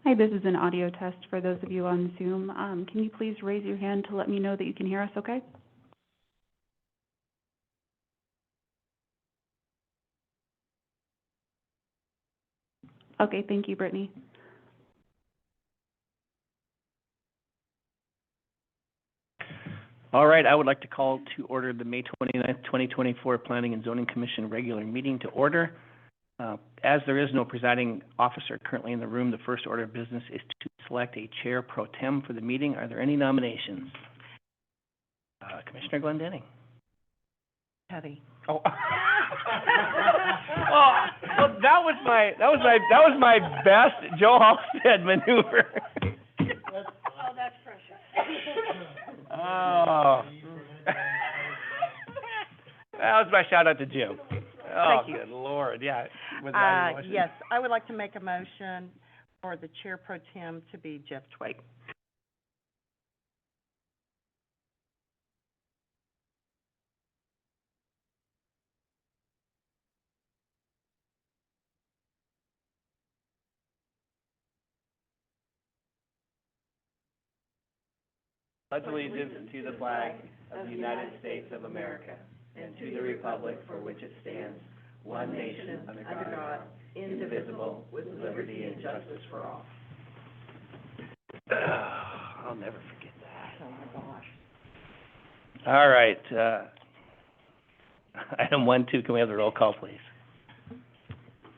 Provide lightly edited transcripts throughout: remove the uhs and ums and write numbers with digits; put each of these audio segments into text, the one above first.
Hi, this is an audio test for those of you on Zoom. Can you please raise your hand to let me know that you can hear us okay? Okay, thank you, Brittany. All right, I would like to call to order the May 29th, 2024 Planning and Zoning Commission regular meeting to order. As there is no presiding officer currently in the room, the first order of business is to select a chair pro tem for the meeting. Are there any nominations? Commissioner Glendening. Petty. Oh. Oh, well, that was my best Joe Halstead maneuver. Oh, that's precious. Oh. That was my shout out to Jim. Oh, Thank you. Good Lord, yeah. Was that a motion? Yes, I would like to make a motion for the chair pro tem to be Jeff Twake. Pledge allegiance to the flag of the United States of America and to the republic for which it stands, one nation under God, indivisible, with liberty and justice for all. I'll never forget that. Oh, my gosh. All right. Item 1-2, can we have the roll call, please?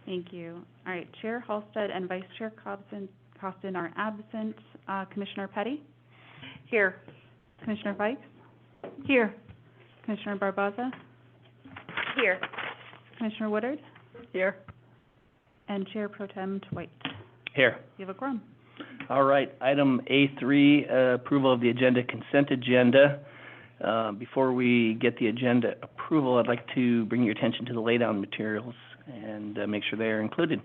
Thank you. All right, Chair Halstead and Vice Chair Costin are absent. Commissioner Petty? Here. Commissioner Fikes? Here. Commissioner Barboza? Here. Commissioner Woodard? Here. And Chair Pro Tem Twite. Here. You have a quorum. All right, item A3, approval of the agenda, consent agenda. Before we get the agenda approval, I'd like to bring your attention to the laydown materials and make sure they are included.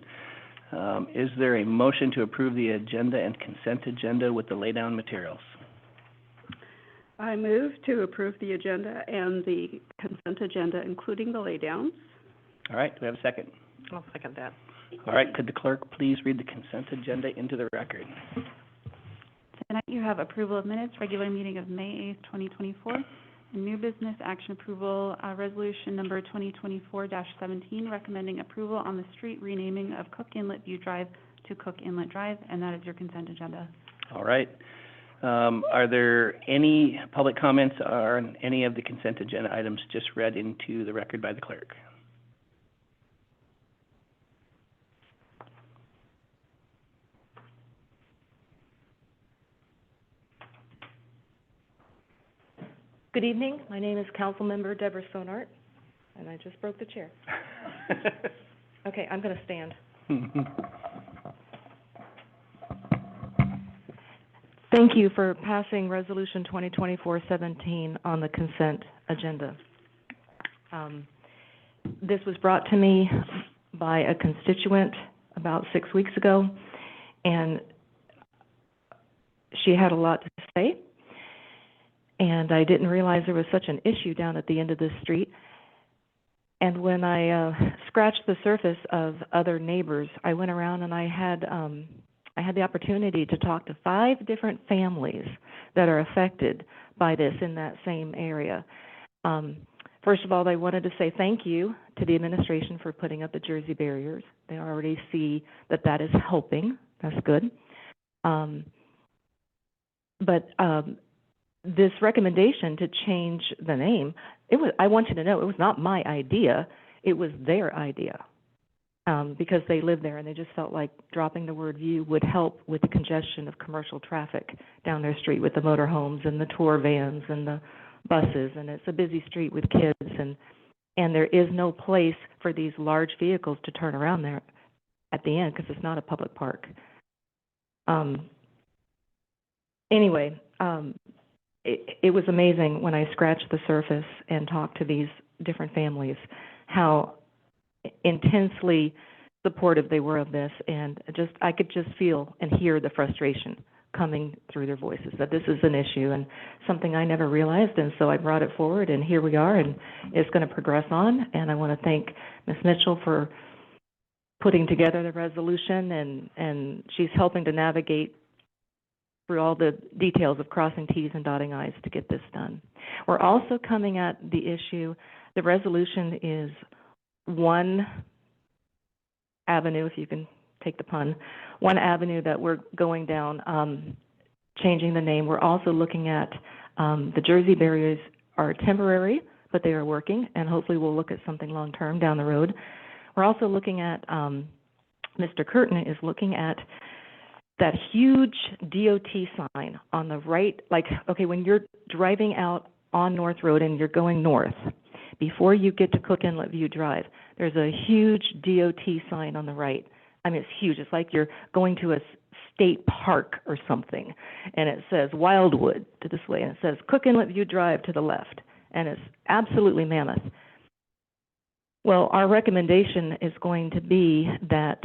Is there a motion to approve the agenda and consent agenda with the laydown materials? I move to approve the agenda and the consent agenda, including the laydowns. All right, do we have a second? I'll second that. All right, could the clerk please read the consent agenda into the record? Tonight you have approval of minutes, regular meeting of May 8th, 2024, and new business action approval, resolution number 2024-17, recommending approval on the street renaming of Cook Inlet View Drive to Cook Inlet Drive, and that is your consent agenda. All right. Are there any public comments on any of the consent agenda items just read into the record by the clerk? Good evening. My name is Councilmember Deborah Sonart, and I just broke the chair. Okay, I'm going to stand. Thank you for passing Resolution 2024-17 on the consent agenda. This was brought to me by a constituent about 6 weeks ago, and she had a lot to say, and I didn't realize there was such an issue down at the end of the street. And when I scratched the surface of other neighbors, I went around and I had the opportunity to talk to 5 different families that are affected by this in that same area. First of all, they wanted to say thank you to the administration for putting up the Jersey barriers. They already see that that is helping. That's good. But this recommendation to change the name, I want you to know, it was not my idea. It was their idea. Because they live there and they just felt like dropping the word view would help with the congestion of commercial traffic down their street with the motorhomes and the tour vans and the buses, and it's a busy street with kids, and there is no place for these large vehicles to turn around there at the end because it's not a public park. Anyway, it was amazing when I scratched the surface and talked to these different families how intensely supportive they were of this, and I could just feel and hear the frustration coming through their voices, that this is an issue and something I never realized, and so I brought it forward, and here we are, and it's going to progress on. And I want to thank Ms. Mitchell for putting together the resolution, and she's helping to navigate through all the details of crossing Ts and dotting Is to get this done. We're also coming at the issue, the resolution is one avenue, if you can take the pun, one avenue that we're going down, changing the name. We're also looking at, the Jersey barriers are temporary, but they are working, and hopefully we'll look at something long-term down the road. We're also looking at, Mr. Curtin is looking at that huge DOT sign on the right, like, okay, when you're driving out on North Road and you're going north, before you get to Cook Inlet View Drive, there's a huge DOT sign on the right. I mean, it's huge. It's like you're going to a state park or something, and it says Wildwood to this way, and it says Cook Inlet View Drive to the left, and it's absolutely mammoth. Well, our recommendation is going to be that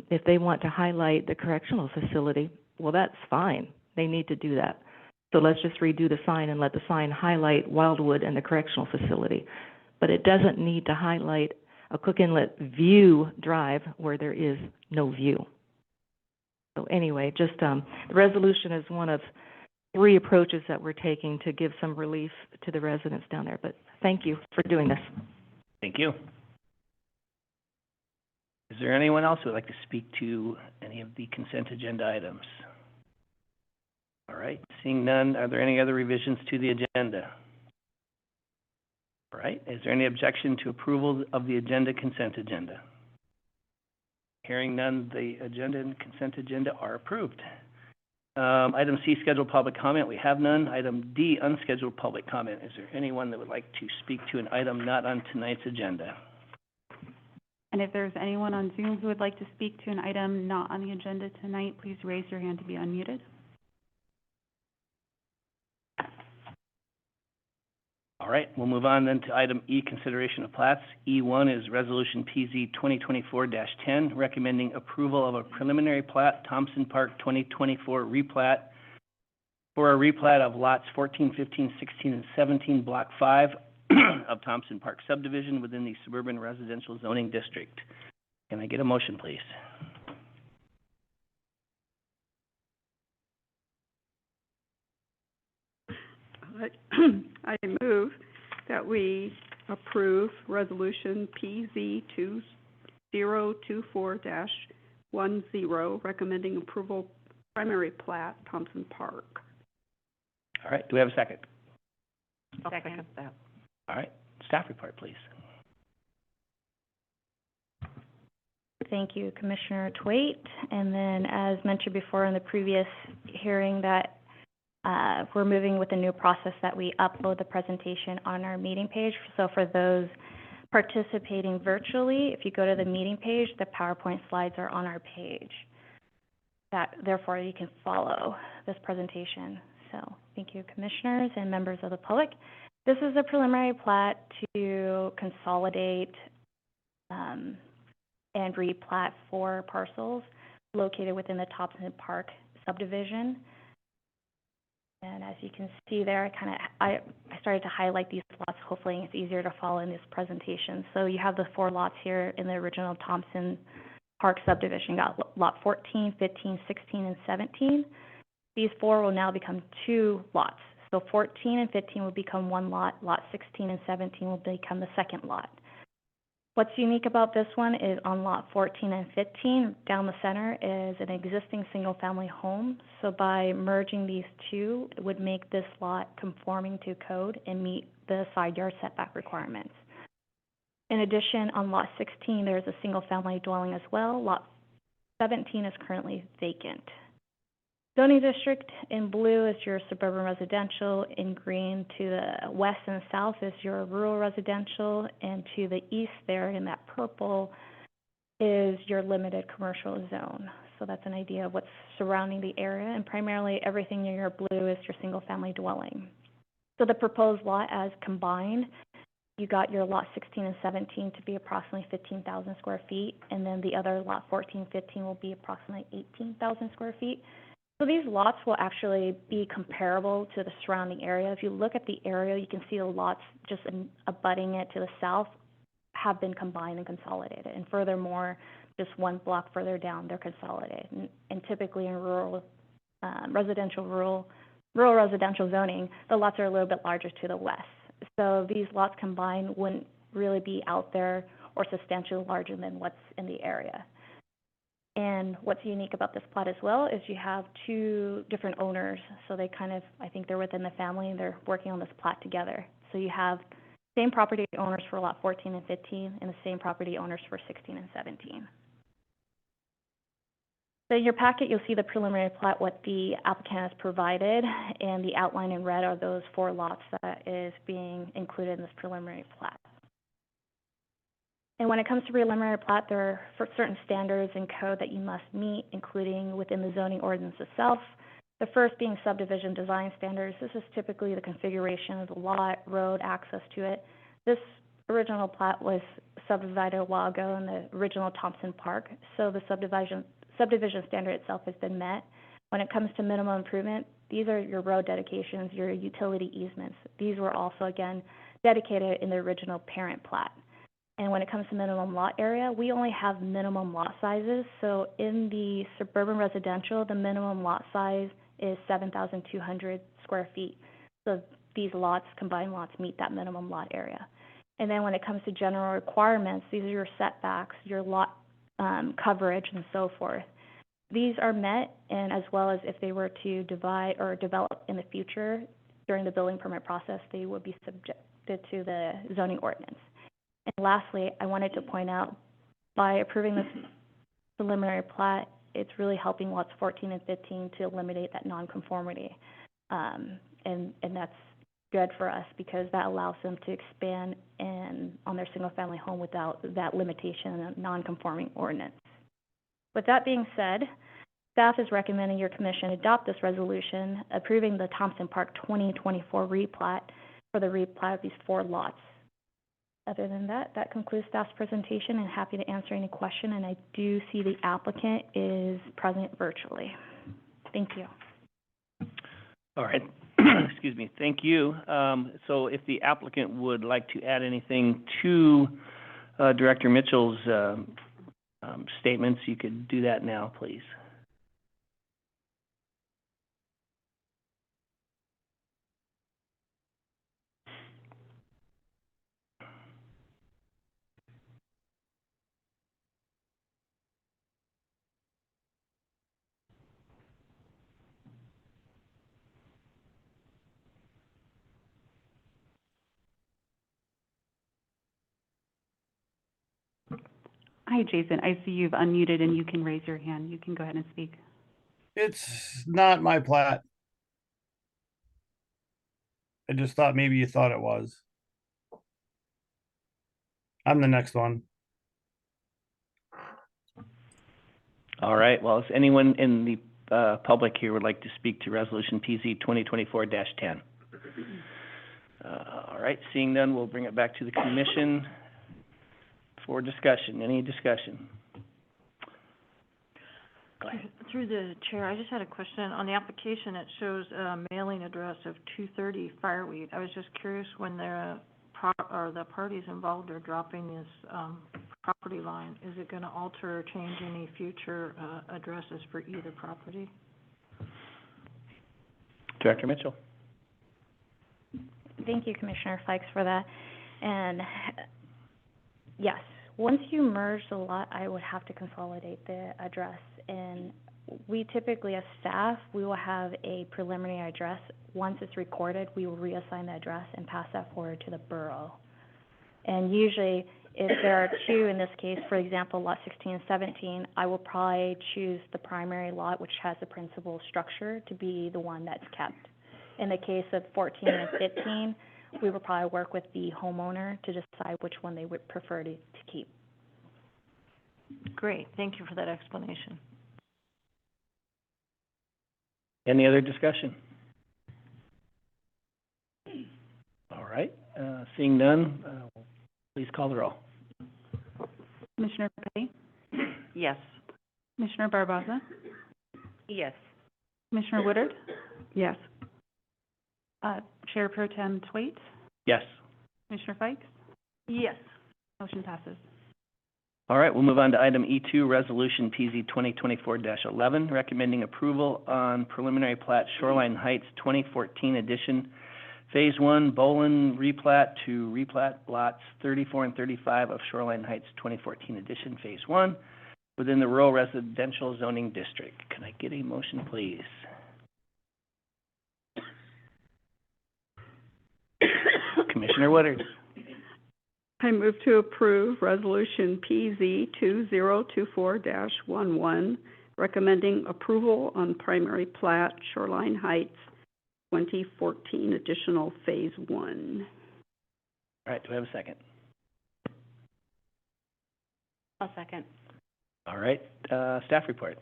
if they want to highlight the correctional facility, well, that's fine. They need to do that. So let's just redo the sign and let the sign highlight Wildwood and the correctional facility. But it doesn't need to highlight a Cook Inlet View Drive where there is no view. So anyway, just the resolution is one of 3 approaches that we're taking to give some relief to the residents down there. But thank you for doing this. Thank you. Is there anyone else who would like to speak to any of the consent agenda items? All right, seeing none, are there any other revisions to the agenda? All right, is there any objection to approval of the consent agenda? Hearing none, the agenda and consent agenda are approved. Item C, scheduled public comment, we have none. Item D, unscheduled public comment. Is there anyone that would like to speak to an item not on tonight's agenda? And if there's anyone on Zoom who would like to speak to an item not on the agenda tonight, please raise your hand to be unmuted. All right, we'll move on then to item E, consideration of plats. E1 is Resolution PZ 2024-10, recommending approval of a preliminary plat, Thompson Park 2024 replat, for a replat of lots 14, 15, 16, and 17, Block 5 of Thompson Park subdivision within the suburban residential zoning district. Can I get a motion, please? I move that we approve Resolution PZ 2024-10, recommending approval primary plat, Thompson Park. All right, do we have a second? Second that. All right, staff report, please. Thank you, Commissioner Twait. And then, as mentioned before in the previous hearing, that we're moving with a new process that we upload the presentation on our meeting page. So for those participating virtually, if you go to the meeting page, the PowerPoint slides are on our page. Therefore, you can follow this presentation. So thank you, commissioners and members of the public. This is a preliminary plat to consolidate and replat 4 parcels located within the Thompson Park subdivision. And as you can see there, I started to highlight these lots. Hopefully it's easier to follow in this presentation. So you have the 4 lots here in the original Thompson Park subdivision. You got lot 14, 15, 16, and 17. These 4 will now become 2 lots. So 14 and 15 will become 1 lot. Lot 16 and 17 will become the second lot. What's unique about this one is on lot 14 and 15, down the center is an existing single-family home. So by merging these 2, it would make this lot conforming to code and meet the side yard setback requirements. In addition, on lot 16, there's a single-family dwelling as well. Lot 17 is currently vacant. Zoning district in blue is your suburban residential, in green to the west and south is your rural residential, and to the east there in that purple is your limited commercial zone. So that's an idea of what's surrounding the area, and primarily everything in your blue is your single-family dwelling. So the proposed lot as combined, you got your lot 16 and 17 to be approximately 15,000 square feet, and then the other lot 14, 15 will be approximately 18,000 square feet. So these lots will actually be comparable to the surrounding area. If you look at the area, you can see the lots just abutting it to the south have been combined and consolidated. And furthermore, just one block further down, they're consolidated. And typically in rural residential zoning, the lots are a little bit larger to the west. So these lots combined wouldn't really be out there or substantially larger than what's in the area. And what's unique about this plot as well is you have two different owners. So they kind of, I think they're within the family and they're working on this plot together. So you have same property owners for lot 14 and 15 and the same property owners for 16 and 17. So in your packet, you'll see the preliminary plat, what the applicant has provided, and the outline in red are those 4 lots that is being included in this preliminary plat. And when it comes to preliminary plat, there are certain standards and code that you must meet, including within the zoning ordinance itself. The first being subdivision design standards. This is typically the configuration of the lot, road, access to it. This original plat was subdivided a while ago in the original Thompson Park, so the subdivision standard itself has been met. When it comes to minimum improvement, these are your road dedications, your utility easements. These were also, again, dedicated in the original parent plat. And when it comes to minimum lot area, we only have minimum lot sizes. So in the suburban residential, the minimum lot size is 7,200 square feet. So these lots, combined lots, meet that minimum lot area. And then when it comes to general requirements, these are your setbacks, your lot coverage, and so forth. These are met, and as well as if they were to divide or develop in the future during the building permit process, they would be subjected to the zoning ordinance. And lastly, I wanted to point out, by approving this preliminary plat, it's really helping lots 14 and 15 to eliminate that nonconformity. And that's good for us because that allows them to expand on their single-family home without that limitation of nonconforming ordinance. With that being said, staff is recommending your commission adopt this resolution approving the Thompson Park 2024 replat for the replat of these 4 lots. Other than that, that concludes staff's presentation, and happy to answer any question. And I do see the applicant is present virtually. Thank you. All right. Excuse me. Thank you. So if the applicant would like to add anything to Director Mitchell's statements, you could do that now, please. Hi, Jason. I see you've unmuted and you can raise your hand. You can go ahead and speak. It's not my plat. I just thought maybe you thought it was. I'm the next one. All right. Well, if anyone in the public here would like to speak to Resolution PZ 2024-10. All right. Seeing none, we'll bring it back to the commission for discussion. Any discussion? Go ahead. Through the chair, I just had a question. On the application, it shows a mailing address of 230 Fireweed. I was just curious when the parties involved are dropping this property line, is it going to alter or change any future addresses for either property? Director Mitchell. Thank you, Commissioner Fikes, for that. And yes, once you merge the lot, I would have to consolidate the address. And we typically, as staff, we will have a preliminary address. Once it's recorded, we will reassign the address and pass that forward to the borough. And usually, if there are 2 in this case, for example, lot 16 and 17, I will probably choose the primary lot, which has the principal structure, to be the one that's kept. In the case of 14 and 15, we will probably work with the homeowner to decide which one they would prefer to keep. Great. Thank you for that explanation. Any other discussion? All right. Seeing none, please call the roll. Commissioner Pay? Yes. Commissioner Barbosa? Yes. Commissioner Woodard? Yes. Chair Pro Tem Thwait? Yes. Commissioner Fikes? Yes. Motion passes. All right, we'll move on to item E2, Resolution PZ 2024-11, recommending approval on preliminary plat Shoreline Heights 2014 edition, Phase 1, Bolin replat to replat lots 34 and 35 of Shoreline Heights 2014 edition, Phase 1, within the rural residential zoning district. Can I get a motion, please? Commissioner Woodard. I move to approve Resolution PZ 2024-11, recommending approval on primary plat Shoreline Heights 2014 additional Phase 1. All right, do I have a second? I'll second. All right, staff report.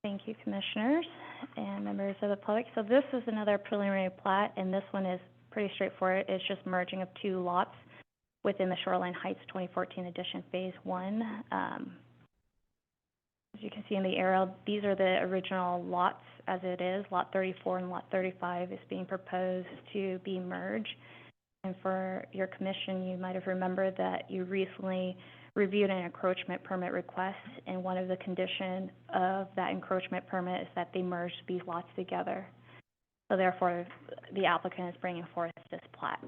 Thank you, Commissioners and members of the public. So this is another preliminary plat, and this one is pretty straightforward. It's just merging of two lots within the Shoreline Heights 2014 edition Phase 1. As you can see in the arrow, these are the original lots as it is. Lot 34 and Lot 35 is being proposed to be merged. And for your commission, you might have remembered that you recently reviewed an encroachment permit request, and one of the conditions of that encroachment permit is that they merge these lots together. So therefore, the applicant is bringing forth this plat.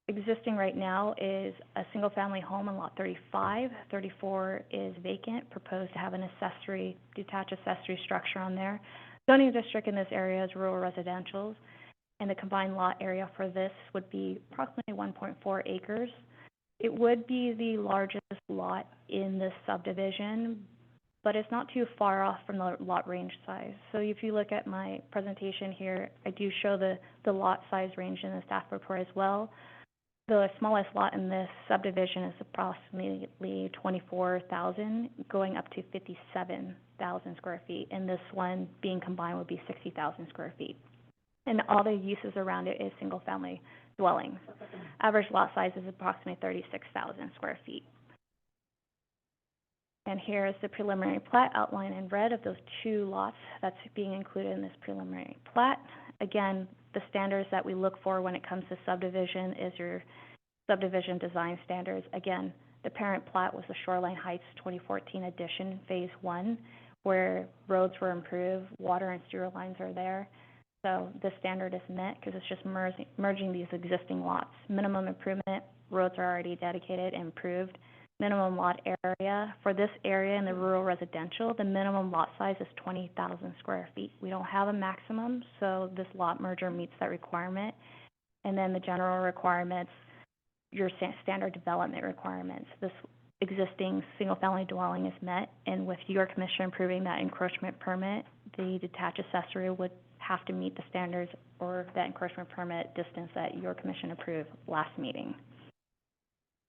Existing right now is a single-family home on Lot 35. 34 is vacant, proposed to have an detached accessory structure on there. Zoning district in this area is rural residential, and the combined lot area for this would be approximately 1.4 acres. It would be the largest lot in this subdivision, but it's not too far off from the lot range size. So if you look at my presentation here, I do show the lot size range in the staff report as well. The smallest lot in this subdivision is approximately 24,000, going up to 57,000 square feet, and this one being combined would be 60,000 square feet. And all the uses around it is single-family dwellings. Average lot size is approximately 36,000 square feet. And here is the preliminary plat outlined in red of those two lots that's being included in this preliminary plat. Again, the standards that we look for when it comes to subdivision is your subdivision design standards. Again, the parent plat was the Shoreline Heights 2014 edition, Phase 1, where roads were improved, water and sewer lines are there. So this standard is met because it's just merging these existing lots. Minimum improvement, roads are already dedicated and improved. Minimum lot area, for this area in the rural residential, the minimum lot size is 20,000 square feet. We don't have a maximum, so this lot merger meets that requirement. And then the general requirements, your standard development requirements. This existing single-family dwelling is met, and with your commission approving that encroachment permit, the detached accessory would have to meet the standards or that encroachment permit distance that your commission approved last meeting.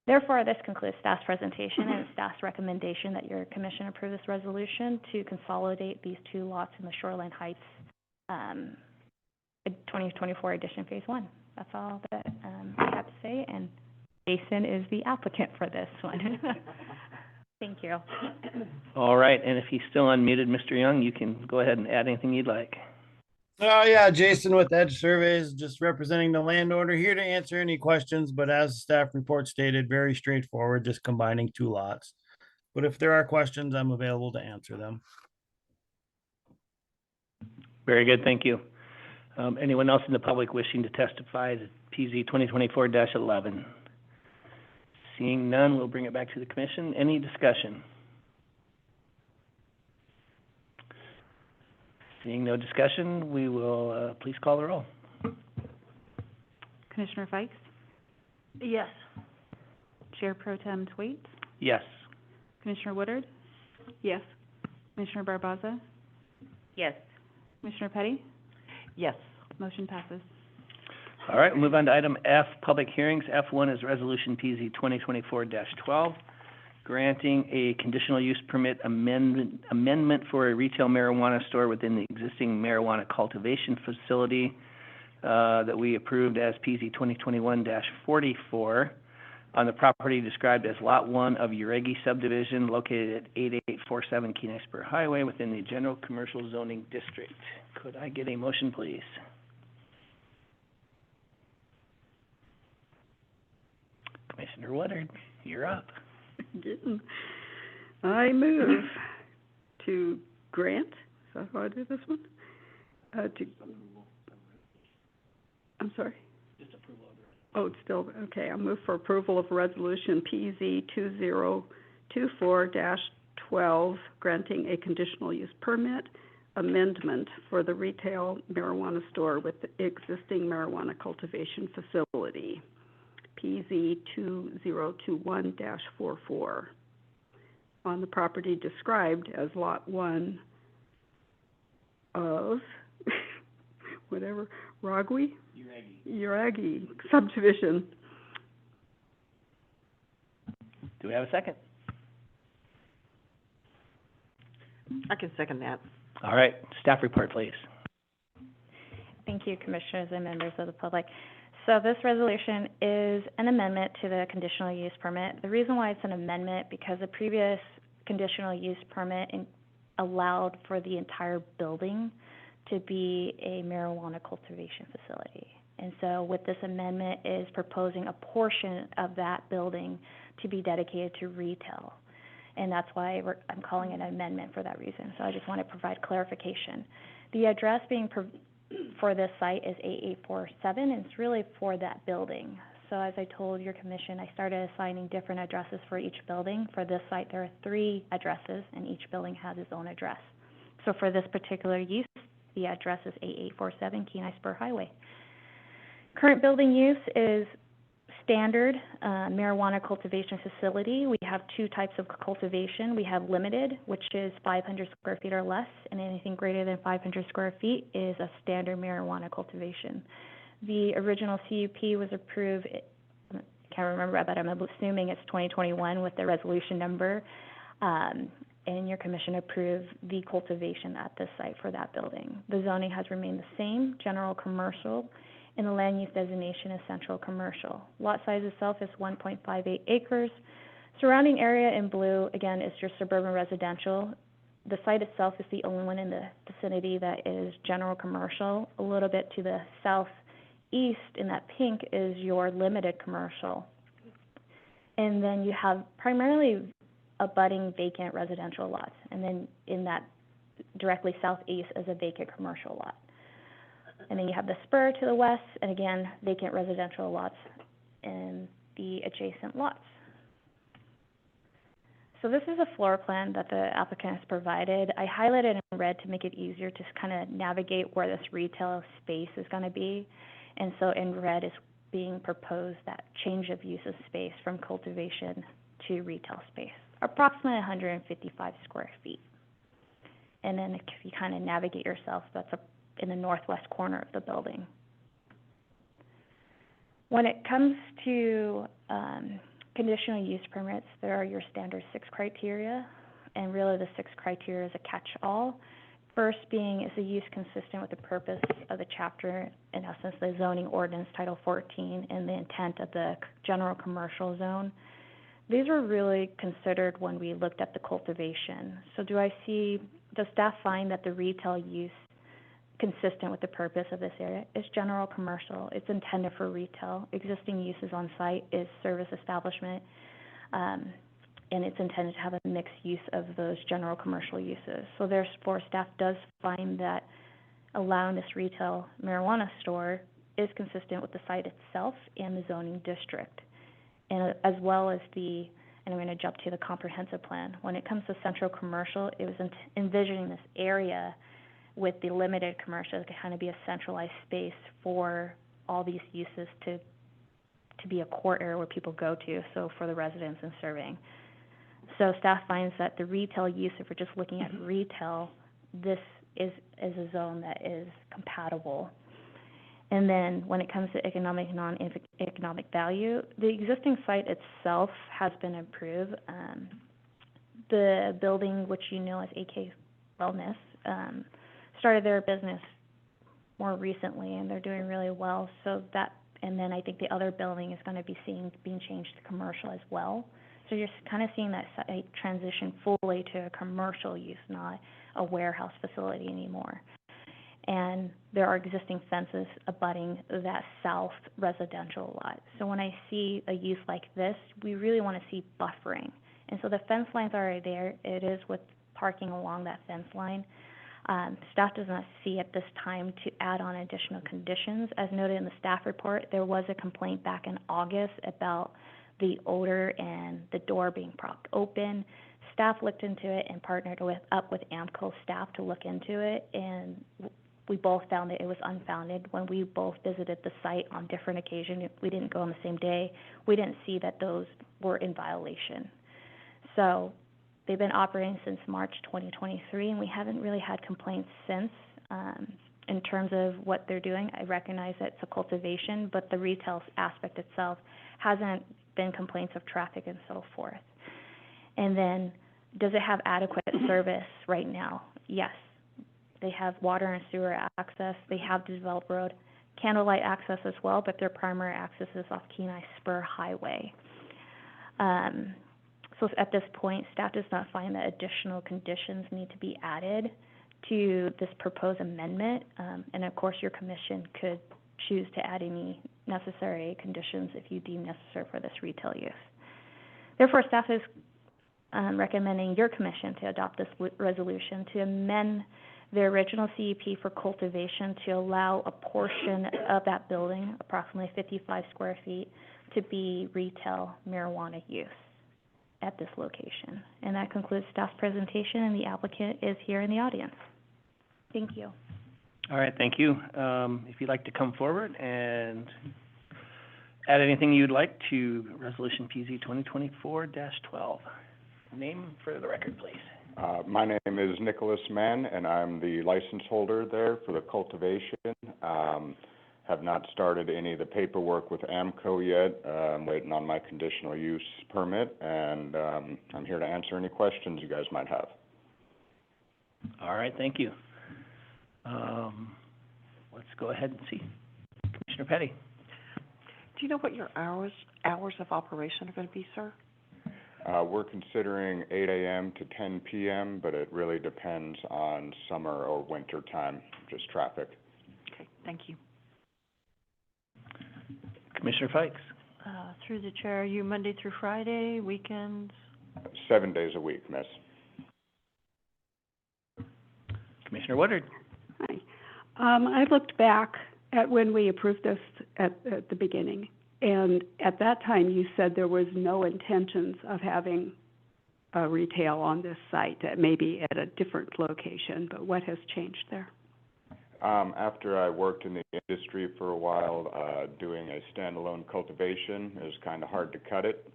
Therefore, this concludes staff's presentation and staff's recommendation that your commission approve this resolution to consolidate these two lots in the Shoreline Heights 2024 edition Phase 1. That's all that I have to say, and Jason is the applicant for this one. Thank you. All right, and if he's still unmuted, Mr. Young, you can go ahead and add anything you'd like. Oh, yeah, Jason with Edge Surveys, just representing the landowner, here to answer any questions, but as the staff report stated, very straightforward, just combining two lots. But if there are questions, I'm available to answer them. Very good, thank you. Anyone else in the public wishing to testify to PZ 2024-11? Seeing none, we'll bring it back to the commission. Any discussion? Seeing no discussion, we will please call the roll. Commissioner Fikes? Yes. Chair Pro Tem Thwait? Yes. Commissioner Woodard? Yes. Commissioner Barboza? Yes. Commissioner Petty? Yes. Motion passes. All right, we'll move on to item F, public hearings. F1 is Resolution PZ 2024-12, granting a conditional use permit amendment for a retail marijuana store within the existing marijuana cultivation facility that we approved as PZ 2021-44 on the property described as Lot 1 of Uregi subdivision located at 8847 Kenai Spur Highway within the General Commercial Zoning District. Could I get a motion, please? Commissioner Woodard, you're up. I move to grant, is that how I do this one? I'm sorry? Just approval of it. Oh, it's still, okay, I move for approval of resolution PZ 2024-12, granting a conditional use permit amendment for the retail marijuana store with the existing marijuana cultivation facility, PZ 2021-44, on the property described as Lot 1 of, whatever, Uragi subdivision. Do we have a second? I can second that. All right, staff report, please. Thank you, Commissioners and members of the public. So this resolution is an amendment to the conditional use permit. The reason why it's an amendment, because the previous conditional use permit allowed for the entire building to be a marijuana cultivation facility. And so with this amendment is proposing a portion of that building to be dedicated to retail. And that's why I'm calling it an amendment for that reason. So I just want to provide clarification. The address being for this site is 8847, and it's really for that building. So as I told your commission, I started assigning different addresses for each building. For this site, there are 3 addresses, and each building has its own address. So for this particular use, the address is 8847 Kenai Spur Highway. Current building use is standard marijuana cultivation facility. We have 2 types of cultivation. We have limited, which is 500 square feet or less, and anything greater than 500 square feet is a standard marijuana cultivation. The original CUP was approved, I can't remember, but I'm assuming it's 2021 with the resolution number, and your commission approved the cultivation at this site for that building. The zoning has remained the same, general commercial, and the land use designation is central commercial. Lot size itself is 1.58 acres. Surrounding area in blue, again, is your suburban residential. The site itself is the only one in the vicinity that is general commercial. A little bit to the southeast in that pink is your limited commercial. And then you have primarily abutting vacant residential lots. And then in that directly southeast is a vacant commercial lot. And then you have the spur to the west, and again, vacant residential lots in the adjacent lots. So this is a floor plan that the applicant has provided. I highlighted in red to make it easier to kind of navigate where this retail space is going to be. And so in red is being proposed that change of use of space from cultivation to retail space, approximately 155 square feet. And then if you kind of navigate yourself, that's in the northwest corner of the building. When it comes to conditional use permits, there are your standard 6 criteria, and really the 6 criteria is a catch-all. First being, is the use consistent with the purpose of the chapter, in essence, the zoning ordinance Title 14, and the intent of the general commercial zone? These were really considered when we looked at the cultivation. So does staff find that the retail use consistent with the purpose of this area is general commercial? It's intended for retail. Existing uses on site is service establishment, and it's intended to have a mixed use of those general commercial uses. So therefore, staff does find that allowing this retail marijuana store is consistent with the site itself and the zoning district, and as well as and I'm going to jump to the comprehensive plan. When it comes to central commercial, it was envisioning this area with the limited commercial to kind of be a centralized space for all these uses to be a core area where people go to, so for the residents and serving. So staff finds that the retail use, if we're just looking at retail, this is a zone that is compatible. And then when it comes to economic, non-economic value, the existing site itself has been improved. The building, which you know as AK Wellness, started their business more recently, and they're doing really well. So that, and then I think the other building is going to be being changed to commercial as well. So you're kind of seeing that site transition fully to a commercial use, not a warehouse facility anymore. and there are existing fences abutting that south residential lot. So when I see a use like this, we really want to see buffering. And so the fence lines are already there. It is with parking along that fence line. Staff does not see at this time to add on additional conditions. As noted in the staff report, there was a complaint back in August about the odor and the door being propped open. Staff looked into it and partnered up with AMCO staff to look into it, and we both found that it was unfounded. When we both visited the site on different occasions, we didn't go on the same day, we didn't see that those were in violation. So they've been operating since March 2023, and we haven't really had complaints since. In terms of what they're doing, I recognize that it's a cultivation, but the retail aspect itself hasn't been complaints of traffic and so forth. And then, does it have adequate service right now? Yes. They have water and sewer access. They have the developed road, candlelight access as well, but their primary access is off Kenai Spur Highway. So at this point, staff does not find that additional conditions need to be added to this proposed amendment. And of course, your commission could choose to add any necessary conditions if you deem necessary for this retail use. Therefore, staff is recommending your commission to adopt this resolution to amend the original CEP for cultivation to allow a portion of that building, approximately 55 square feet, to be retail marijuana use at this location. And that concludes staff's presentation, and the applicant is here in the audience. Thank you. All right, thank you. If you'd like to come forward and add anything you'd like to Resolution PZ 2024-12. Name for the record, please. My name is Nicholas Mann, and I'm the license holder there for the cultivation. Have not started any of the paperwork with AMCO yet. I'm waiting on my conditional use permit, and I'm here to answer any questions you guys might have. All right, thank you. Let's go ahead and see. Commissioner Petty. Do you know what your hours of operation are going to be, sir? We're considering 8 a.m. to 10 p.m., but it really depends on summer or winter time, just traffic. Okay, thank you. Commissioner Fikes. Through the chair, are you Monday through Friday, weekends? 7 days a week, miss. Commissioner Woodard. Hi. I looked back at when we approved this at the beginning, and at that time you said there was no intentions of having a retail on this site, maybe at a different location, but what has changed there? After I worked in the industry for a while, doing a standalone cultivation, it was kind of hard to cut it.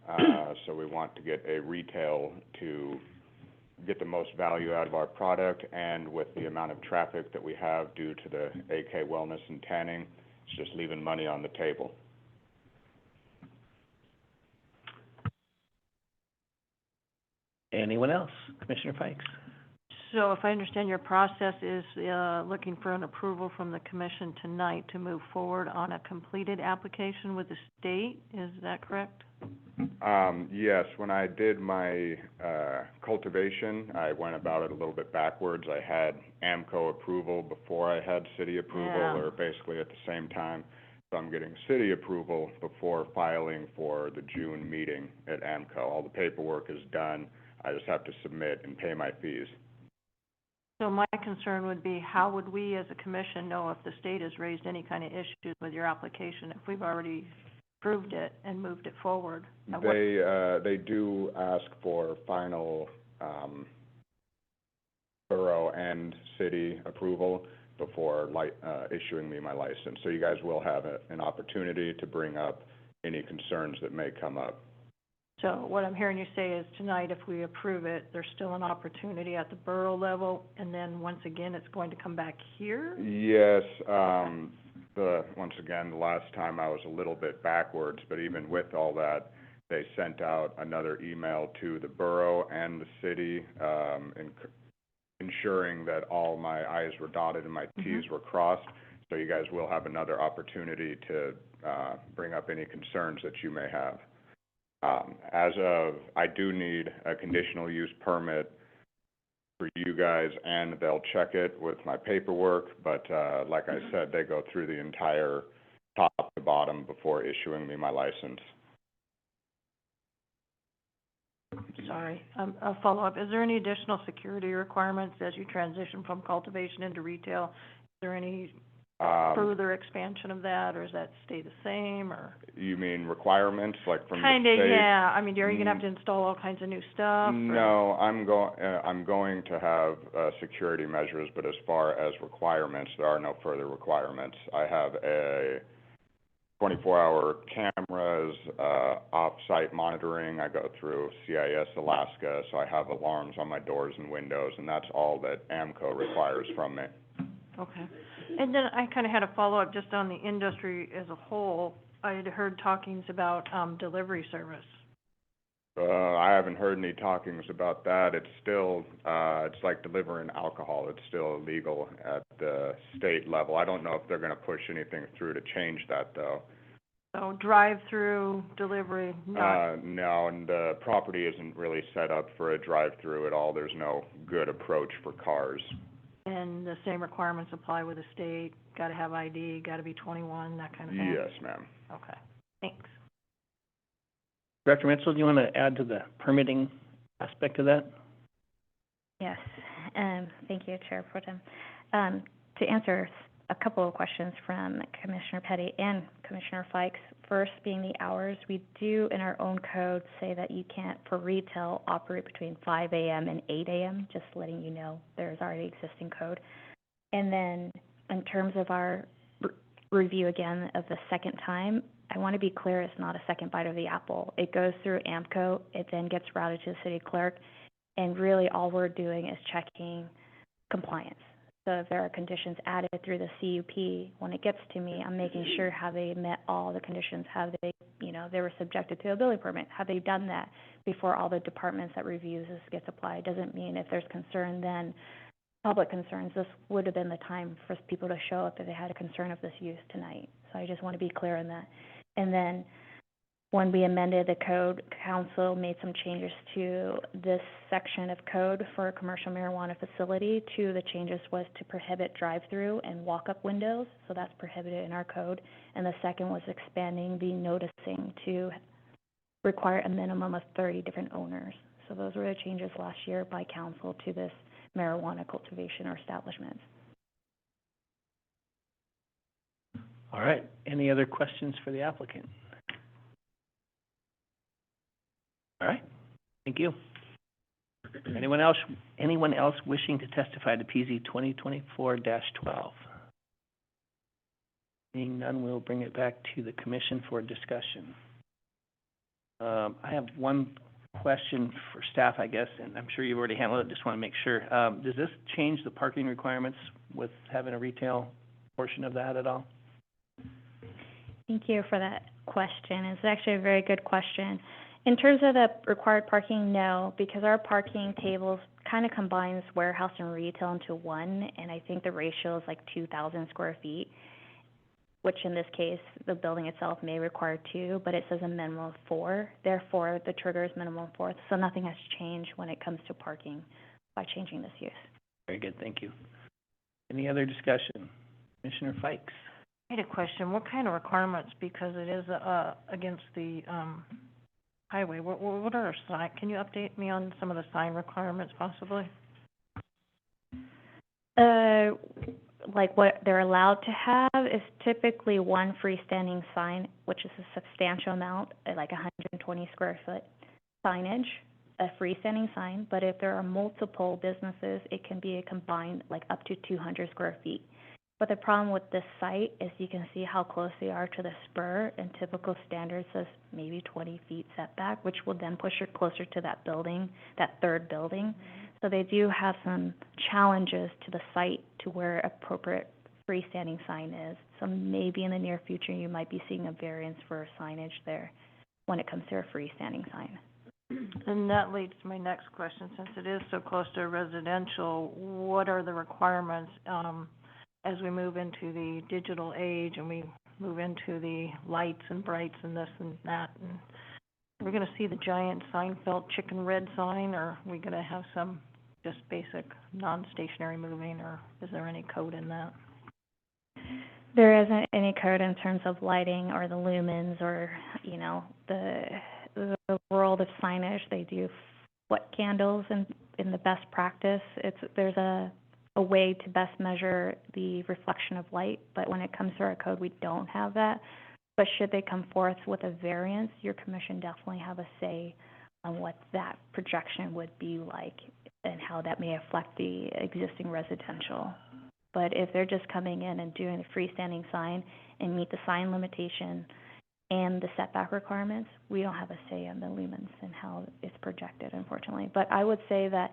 So we want to get a retail to get the most value out of our product, and with the amount of traffic that we have due to the AK Wellness and Tanning, it's just leaving money on the table. Anyone else? Commissioner Fikes. So if I understand, your process is looking for an approval from the commission tonight to move forward on a completed application with the state, is that correct? Yes, when I did my cultivation, I went about it a little bit backwards. I had AMCO approval before I had city approval, or basically at the same time. So I'm getting city approval before filing for the June meeting at AMCO. All the paperwork is done. I just have to submit and pay my fees. So my concern would be, how would we as a commission know if the state has raised any kind of issues with your application if we've already approved it and moved it forward? They do ask for final borough and city approval before issuing me my license. So you guys will have an opportunity to bring up any concerns that may come up. So what I'm hearing you say is tonight, if we approve it, there's still an opportunity at the borough level, and then once again, it's going to come back here? Yes, once again, the last time I was a little bit backwards, but even with all that, they sent out another email to the borough and the city, ensuring that all my I's were dotted and my T's were crossed. So you guys will have another opportunity to bring up any concerns that you may have. I do need a conditional use permit for you guys, and they'll check it with my paperwork, but, like I said, they go through the entire top to bottom before issuing me my license. Sorry, a follow-up. Is there any additional security requirements as you transition from cultivation into retail? Is there any further expansion of that, or does that stay the same, or? You mean requirements, like from the Kinda, state? yeah. I mean, are you gonna have to install all kinds of new stuff? or- No, I'm going to have, security measures, but as far as requirements, there are no further requirements. I have a 24-hour cameras, off-site monitoring. I go through CIS Alaska, so I have alarms on my doors and windows, and that's all that AMCO requires from me. Okay. And then I kinda had a follow-up just on the industry as a whole. I had heard talkings about, delivery service. I haven't heard any talkings about that. It's still, it's like delivering alcohol. It's still illegal at the state level. I don't know if they're gonna push anything through to change that, though. So drive-through delivery, not, No, and the property isn't really set up for a drive-through at all. There's no good approach for cars. and the same requirements apply with the state, gotta have ID, gotta be 21, that kind of thing? Yes, ma'am. Okay, thanks. Director Mitchell, do you want to add to the permitting aspect of that? Yes, thank you, Chair Pro Tem. To answer a couple of questions from Commissioner Petty and Commissioner Fikes, first being the hours, we do in our own code say that you can't, for retail, operate between 5 a.m. and 8 a.m., just letting you know, there's already existing code. And then, in terms of our review again of the second time, I want to be clear, it's not a second bite of the apple. It goes through AMCO, it then gets routed to the city clerk, and really all we're doing is checking compliance. So if there are conditions added through the CUP, when it gets to me, I'm making sure have they met all the conditions, have they, they were subjected to a building permit, have they done that before all the departments that reviews this gets applied. Doesn't mean if there's concern then, public concerns, this would have been the time for people to show up if they had a concern of this use tonight. So I just want to be clear on that. And then when we amended the code, council made some changes to this section of code for a commercial marijuana facility. Two of the changes was to prohibit drive-through and walk-up windows, so that's prohibited in our code. And the second was expanding the noticing to require a minimum of 30 different owners. So those were the changes last year by council to this marijuana cultivation or establishments. All right, any other questions for the applicant? All right, thank you. Anyone else wishing to testify to PZ 2024-12? Seeing none, we'll bring it back to the commission for discussion. I have one question for staff, I guess, and I'm sure you've already handled it, just want to make sure. Does this change the parking requirements with having a retail portion of that at all? Thank you for that question. It's actually a very good question. In terms of the required parking, no, because our parking tables kind of combines warehouse and retail into one, and I think the ratio is like 2,000 square feet, which in this case, the building itself may require 2, but it says a minimum of 4. Therefore, the trigger is minimum 4, so nothing has changed when it comes to parking by changing this use. Very good, thank you. Any other discussion? Commissioner Fikes? I had a question, what kind of requirements, because it is, against the, highway, what are our sign, can you update me on some of the sign requirements possibly? Like what they're allowed to have is typically one freestanding sign, which is a substantial amount, like 120 square foot signage, a freestanding sign, but if there are multiple businesses, it can be a combined, like up to 200 square feet. But the problem with this site is you can see how close they are to the spur, and typical standard says maybe 20 feet setback, which will then push it closer to that building, that third building. Mm-hmm. So they do have some challenges to the site to where appropriate freestanding sign is. So maybe in the near future, you might be seeing a variance for signage there when it comes to a freestanding sign. And that leads to my next question, since it is so close to residential, what are the requirements, as we move into the digital age and we move into the lights and brights and this and that? And we're going to see the giant Seinfeld chicken red sign, or are we going to have some just basic non-stationary moving, or is there any code in that? There isn't any code in terms of lighting or the lumens or, you know, the world of signage. They do foot candles in the best practice. There's a way to best measure the reflection of light, but when it comes to our code, we don't have that. But should they come forth with a variance, your commission definitely have a say on what that projection would be like and how that may affect the existing residential. But if they're just coming in and doing a freestanding sign and meet the sign limitation and the setback requirements, we don't have a say on the lumens and how it's projected, unfortunately. But I would say that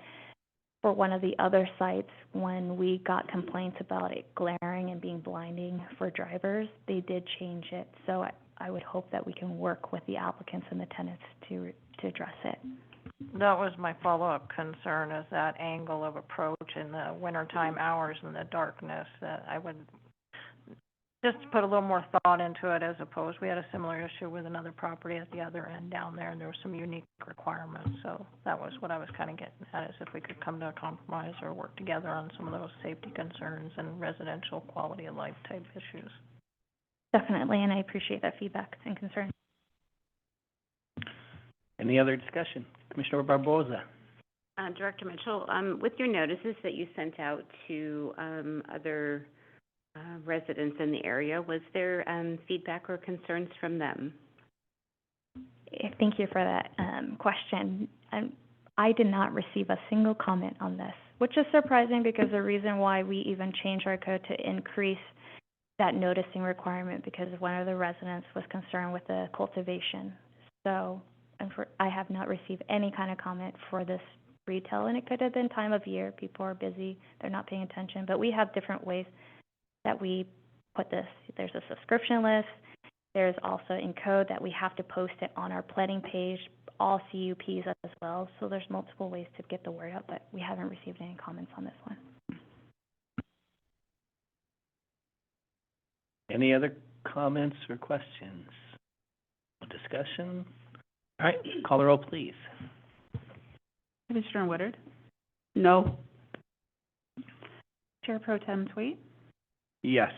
for one of the other sites, when we got complaints about it glaring and being blinding for drivers, they did change it. So I would hope that we can work with the applicants and the tenants to address it. That was my follow-up concern, is that angle of approach in the wintertime hours and the darkness, that I would just put a little more thought into it as opposed, we had a similar issue with another property at the other end down there, and there were some unique requirements. So that was what I was kind of getting at, is if we could come to a compromise or work together on some of those safety concerns and residential quality of life type issues. Definitely, and I appreciate that feedback and concern. Any other discussion? Commissioner Barboza? Director Mitchell, with your notices that you sent out to other residents in the area, was there feedback or concerns from them? Thank you for that question. I did not receive a single comment on this, which is surprising because the reason why we even changed our code to increase that noticing requirement because one of the residents was concerned with the cultivation. So I have not received any kind of comment for this retail, and it could have been time of year. People are busy, they're not paying attention, but we have different ways that we put this. There's a subscription list. There's also in code that we have to post it on our planning page, all CUPs as well. So there's multiple ways to get the word out, but we haven't received any comments on this one. Any other comments or questions? Discussion? All right, call the roll, please. Commissioner Woodard? No. Chair Pro Tem Twait? Yes.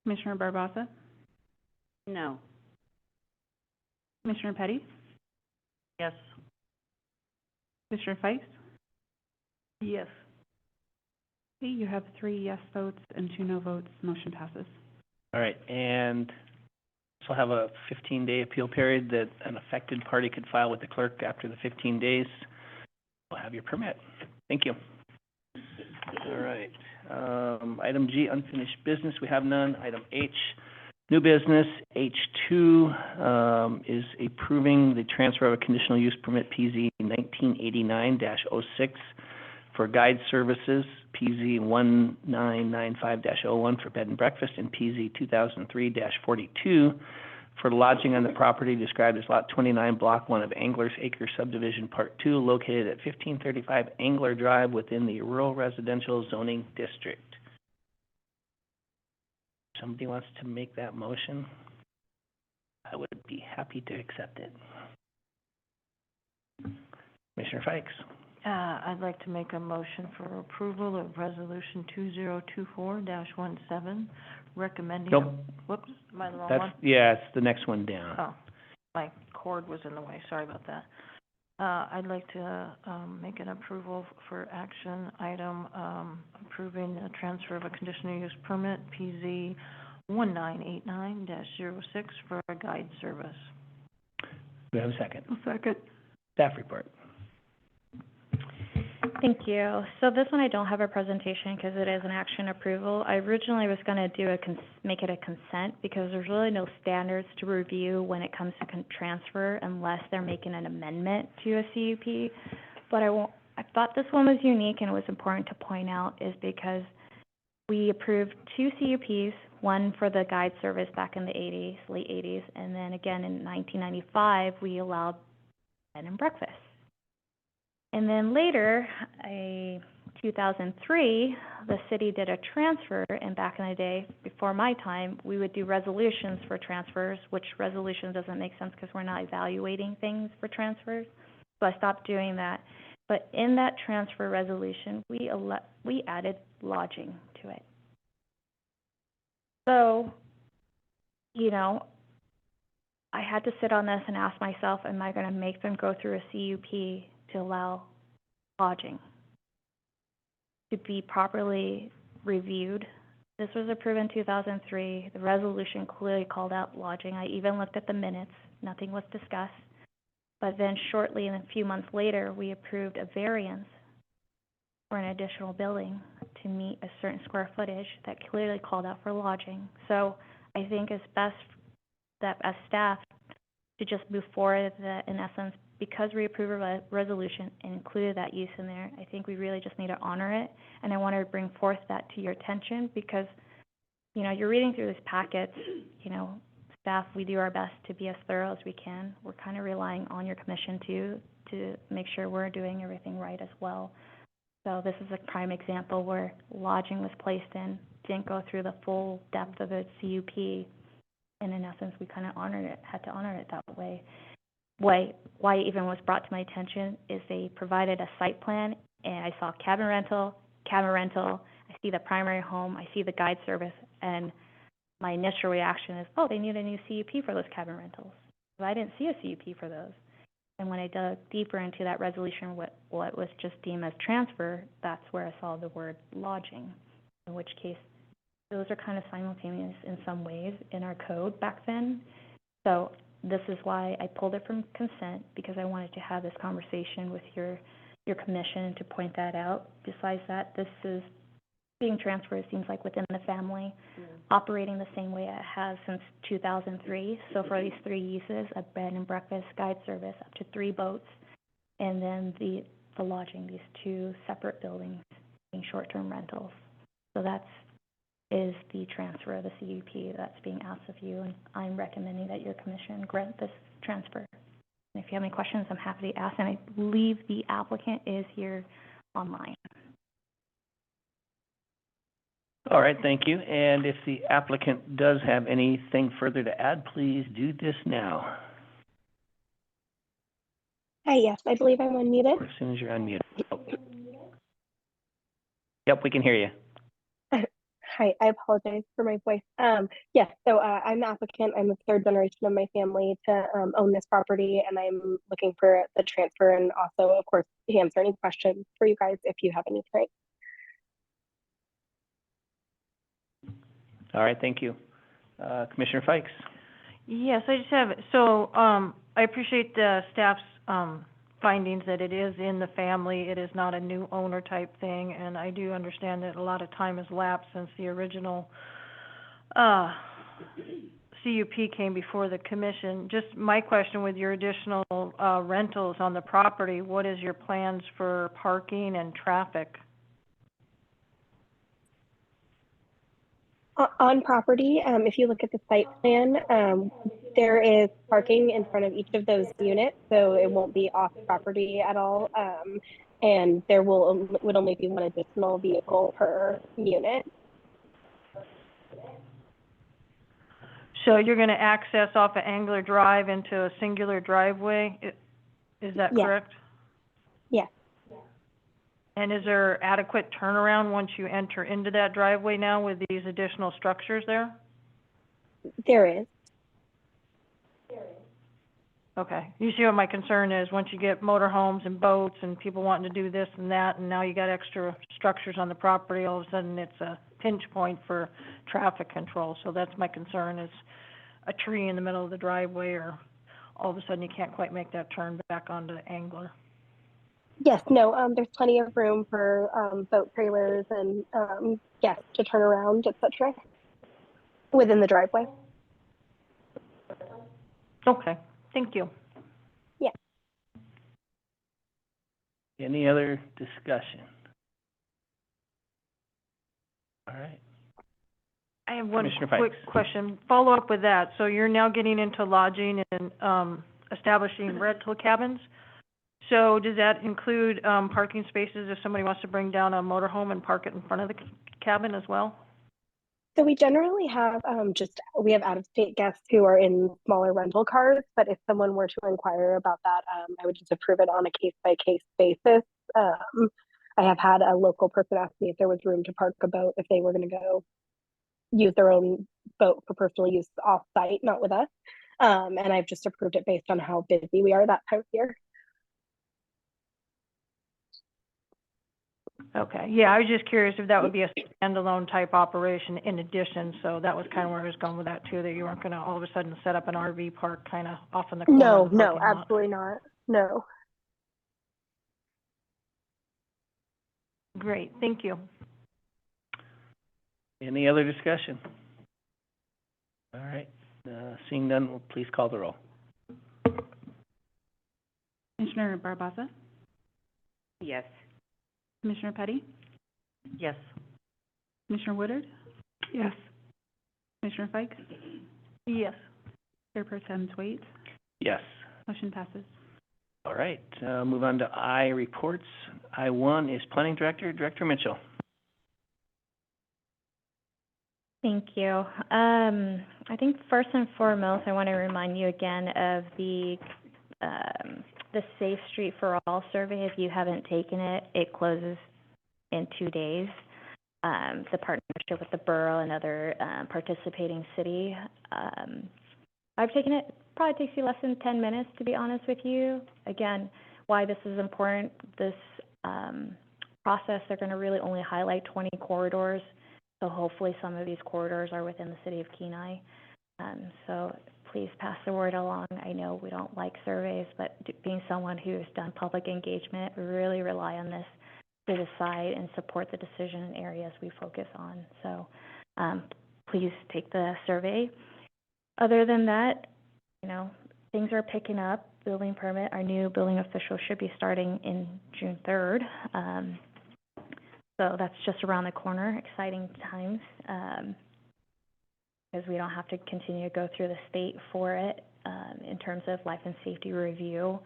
Commissioner Barboza? No. Commissioner Petty? Yes. Commissioner Feist? Yes. Okay, you have 3 yes votes and 2 no votes. Motion passes. All right, and this will have a 15-day appeal period that an affected party could file with the clerk after the 15 days. We'll have your permit. Thank you. All right. Item G, unfinished business. We have none. Item H, new business. H2 is approving the transfer of a conditional use permit PZ 1989-06 for guide services, PZ 1995-01 for bed and breakfast, and PZ 2003-42 for lodging on the property described as Lot 29, Block 1 of Anglers Acre Subdivision Part 2, located at 1535 Angler Drive within the Rural Residential Zoning District. Somebody wants to make that motion? I would be happy to accept it. Commissioner Fikes? I'd like to make a motion for approval of Resolution 2024-17, recommending... Nope. Whoops, am I the wrong one? Yeah, it's the next one down. Oh, my cord was in the way, sorry about that. I'd like to make an approval for action item approving the transfer of a conditional use permit, PZ 1989-06 for a guide service. Do we have a second? A second. Staff report. Thank you. So this one I don't have a presentation because it is an action approval. I originally was going to do make it a consent because there's really no standards to review when it comes to transfer unless they're making an amendment to a CUP. But I thought this one was unique and it was important to point out is because we approved 2 CUPs, one for the guide service back in the 80s, late 80s, and then again in 1995 we allowed bed and breakfast. And then later, 2003, the city did a transfer, and back in the day, before my time, we would do resolutions for transfers, which resolution doesn't make sense because we're not evaluating things for transfers. So I stopped doing that. But in that transfer resolution, we added lodging to it. So, you know, I had to sit on this and ask myself, am I going to make them go through a CUP to allow lodging to be properly reviewed? This was approved in 2003. The resolution clearly called out lodging. I even looked at the minutes. Nothing was discussed. But then shortly, and a few months later, we approved a variance for an additional building to meet a certain square footage that clearly called out for lodging. So I think it's best that as staff to just move forward that, in essence, because we approved a resolution and included that use in there, I think we really just need to honor it. And I wanted to bring forth that to your attention because, you know, you're reading through these packets, you know, staff, we do our best to be as thorough as we can. We're kind of relying on your commission too, to make sure we're doing everything right as well. So this is a prime example where lodging was placed in, didn't go through the full depth of a CUP, and in essence, we kind of had to honor it that way. Why it even was brought to my attention is they provided a site plan, and I saw cabin rental, I see the primary home, I see the guide service, and my initial reaction is, oh, they need a new CUP for those cabin rentals. But I didn't see a CUP for those. And when I dug deeper into that resolution, what was just deemed as transfer, that's where I saw the word lodging, in which case those are kind of simultaneous in some ways in our code back then. So this is why I pulled it from consent, because I wanted to have this conversation with your commission to point that out. Besides that, this is being transferred, it seems like, within the family, operating the same way it has since 2003. So for these 3 uses, a bed and breakfast, guide service, up to 3 boats, and then the lodging, these 2 separate buildings being short-term rentals. So is the transfer of the CUP that's being asked of you, and I'm recommending that your commission grant this transfer. And if you have any questions, I'm happy to ask, and I believe the applicant is here online. All right, thank you. And if the applicant does have anything further to add, please do this now. Hi, yes, I believe I'm unmuted. Or as soon as you're unmuted. Oh. Yep, we can hear you. Hi, I apologize for my voice. Yes, so I'm the applicant. I'm the 3rd generation of my family to own this property, and I'm looking for the transfer and also, of course, to answer any questions for you guys if you have any tonight. All right, thank you. Commissioner Fikes? Yes, I just have, so, I appreciate the staff's, findings that it is in the family, it is not a new owner type thing, and I do understand that a lot of time has lapsed since the original, CUP came before the commission. Just my question with your additional, rentals on the property, what is your plans for parking and traffic? On property, if you look at the site plan, there is parking in front of each of those units, so it won't be off property at all. And there would only be 1 additional vehicle per unit. So you're going to access off of Angler Drive into a singular driveway, is that correct? Yes. And is there adequate turnaround once you enter into that driveway now with these additional structures there? There is. Okay. You see what my concern is, once you get motorhomes and boats and people wanting to do this and that, and now you got extra structures on the property, all of a sudden it's a pinch point for traffic control. So that's my concern, is a tree in the middle of the driveway, or all of a sudden you can't quite make that turn back onto Angler. Yes, no, there's plenty of room for boat trailers and yes, to turn around, etc. within the driveway. Okay, thank you. Yeah. Any other discussion? All right. I have one Commissioner quick Fikes. question, follow up with that. So you're now getting into lodging and establishing rental cabins. So does that include parking spaces if somebody wants to bring down a motorhome and park it in front of the cabin as well? So we generally have we have out-of-state guests who are in smaller rental cars, but if someone were to inquire about that, I would just approve it on a case-by-case basis. I have had a local person ask me if there was room to park a boat if they were going to go use their own boat for personal use off-site, not with us. And I've just approved it based on how busy we are that time of year. Okay, yeah, I was just curious if that would be a standalone type operation in addition, so that was kind of where I was going with that too, that you weren't gonna all of a sudden set up an RV park kind of off in the corner No, of the no, parking lot. absolutely not. No. Great, thank you. Any other discussion? All right, seeing none, we'll please call the roll. Commissioner Barbosa? Yes. Commissioner Petty? Yes. Commissioner Woodard? Yes. Commissioner Fike? Yes. Chair Pro Tem Thwaites? Yes. Motion passes. All right, move on to I reports. I-1 is Planning Director, Director Mitchell. Thank you. I think first and foremost, I want to remind you again of the Safe Street for All survey. If you haven't taken it, it closes in 2 days. The partnership with the borough and other participating city. I've taken it. Probably takes you less than 10 minutes, to be honest with you. Again, why this is important, this process, they're going to really only highlight 20 corridors. So hopefully some of these corridors are within the city of Kenai. So please pass the word along. I know we don't like surveys, but being someone who's done public engagement, we really rely on this to decide and support the decision in areas we focus on. So please take the survey. Other than that, you know, things are picking up. Building permit, our new building official should be starting in June 3rd. So that's just around the corner, exciting times, because we don't have to continue to go through the state for it in terms of life and safety review.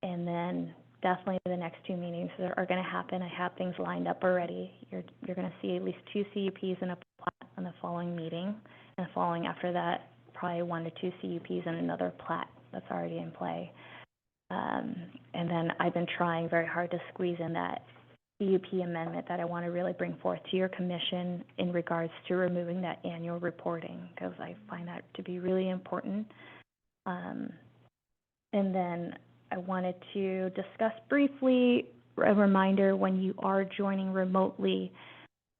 And then definitely the next 2 meetings are going to happen. I have things lined up already. You're going to see at least 2 CUPs and a plat on the following meeting, and following after that, probably 1 to 2 CUPs and another plat that's already in play. And then I've been trying very hard to squeeze in that CUP amendment that I want to really bring forth to your commission in regards to removing that annual reporting, because I find that to be really important. And then I wanted to discuss briefly a reminder when you are joining remotely,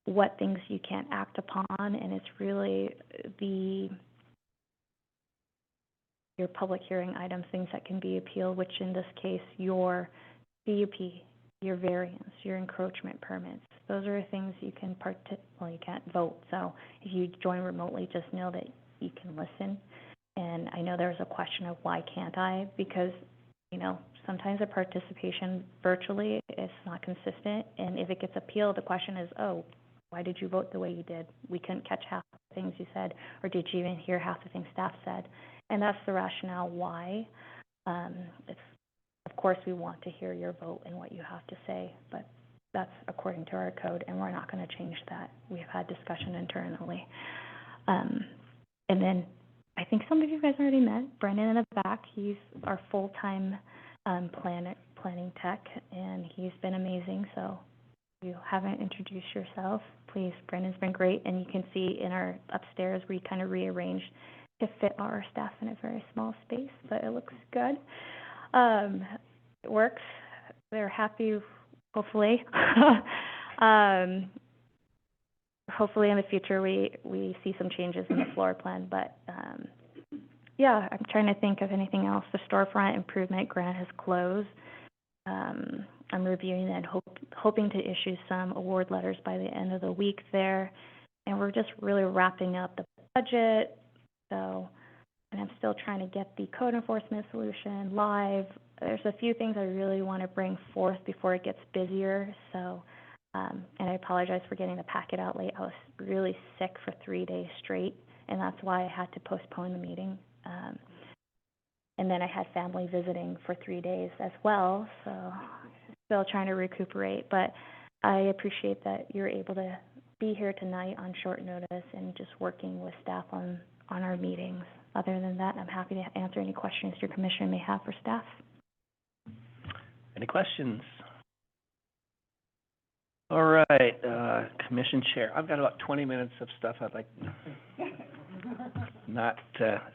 what things you can't act upon, and it's really your public hearing items, things that can be appealed, which in this case, your CUP, your variance, your encroachment permits. Those are things you can you can't vote. So if you join remotely, just know that you can listen. And I know there's a question of why can't I? Because, you know, sometimes the participation virtually is not consistent. And if it gets appealed, the question is, oh, why did you vote the way you did? We couldn't catch half the things you said, or did you even hear half the things staff said? And that's the rationale why. Of course, we want to hear your vote and what you have to say, but that's according to our code, and we're not going to change that. We've had discussion internally. And then I think some of you guys already met Brendan in the back. He's our full-time planning tech, and he's been amazing. So if you haven't introduced yourself, please. Brendan's been great, and you can see in our upstairs we kind of rearranged to fit our staff in a very small space, but it looks good. It works. They're happy, hopefully. Hopefully in the future we see some changes in the floor plan, but yeah, I'm trying to think of anything else. The storefront improvement grant has closed. I'm reviewing that, hoping to issue some award letters by the end of the week there, and we're just really wrapping up the budget. So, and I'm still trying to get the code enforcement solution live. There's a few things I really want to bring forth before it gets busier. So, and I apologize for getting the packet out late. I was really sick for 3 days straight, and that's why I had to postpone the meeting. And then I had family visiting for 3 days as well, so still trying to recuperate. But I appreciate that you're able to be here tonight on short notice and just working with staff on our meetings. Other than that, I'm happy to answer any questions your commission may have for staff. Any questions? All right, Commission Chair, I've got about 20 minutes of stuff I'd like,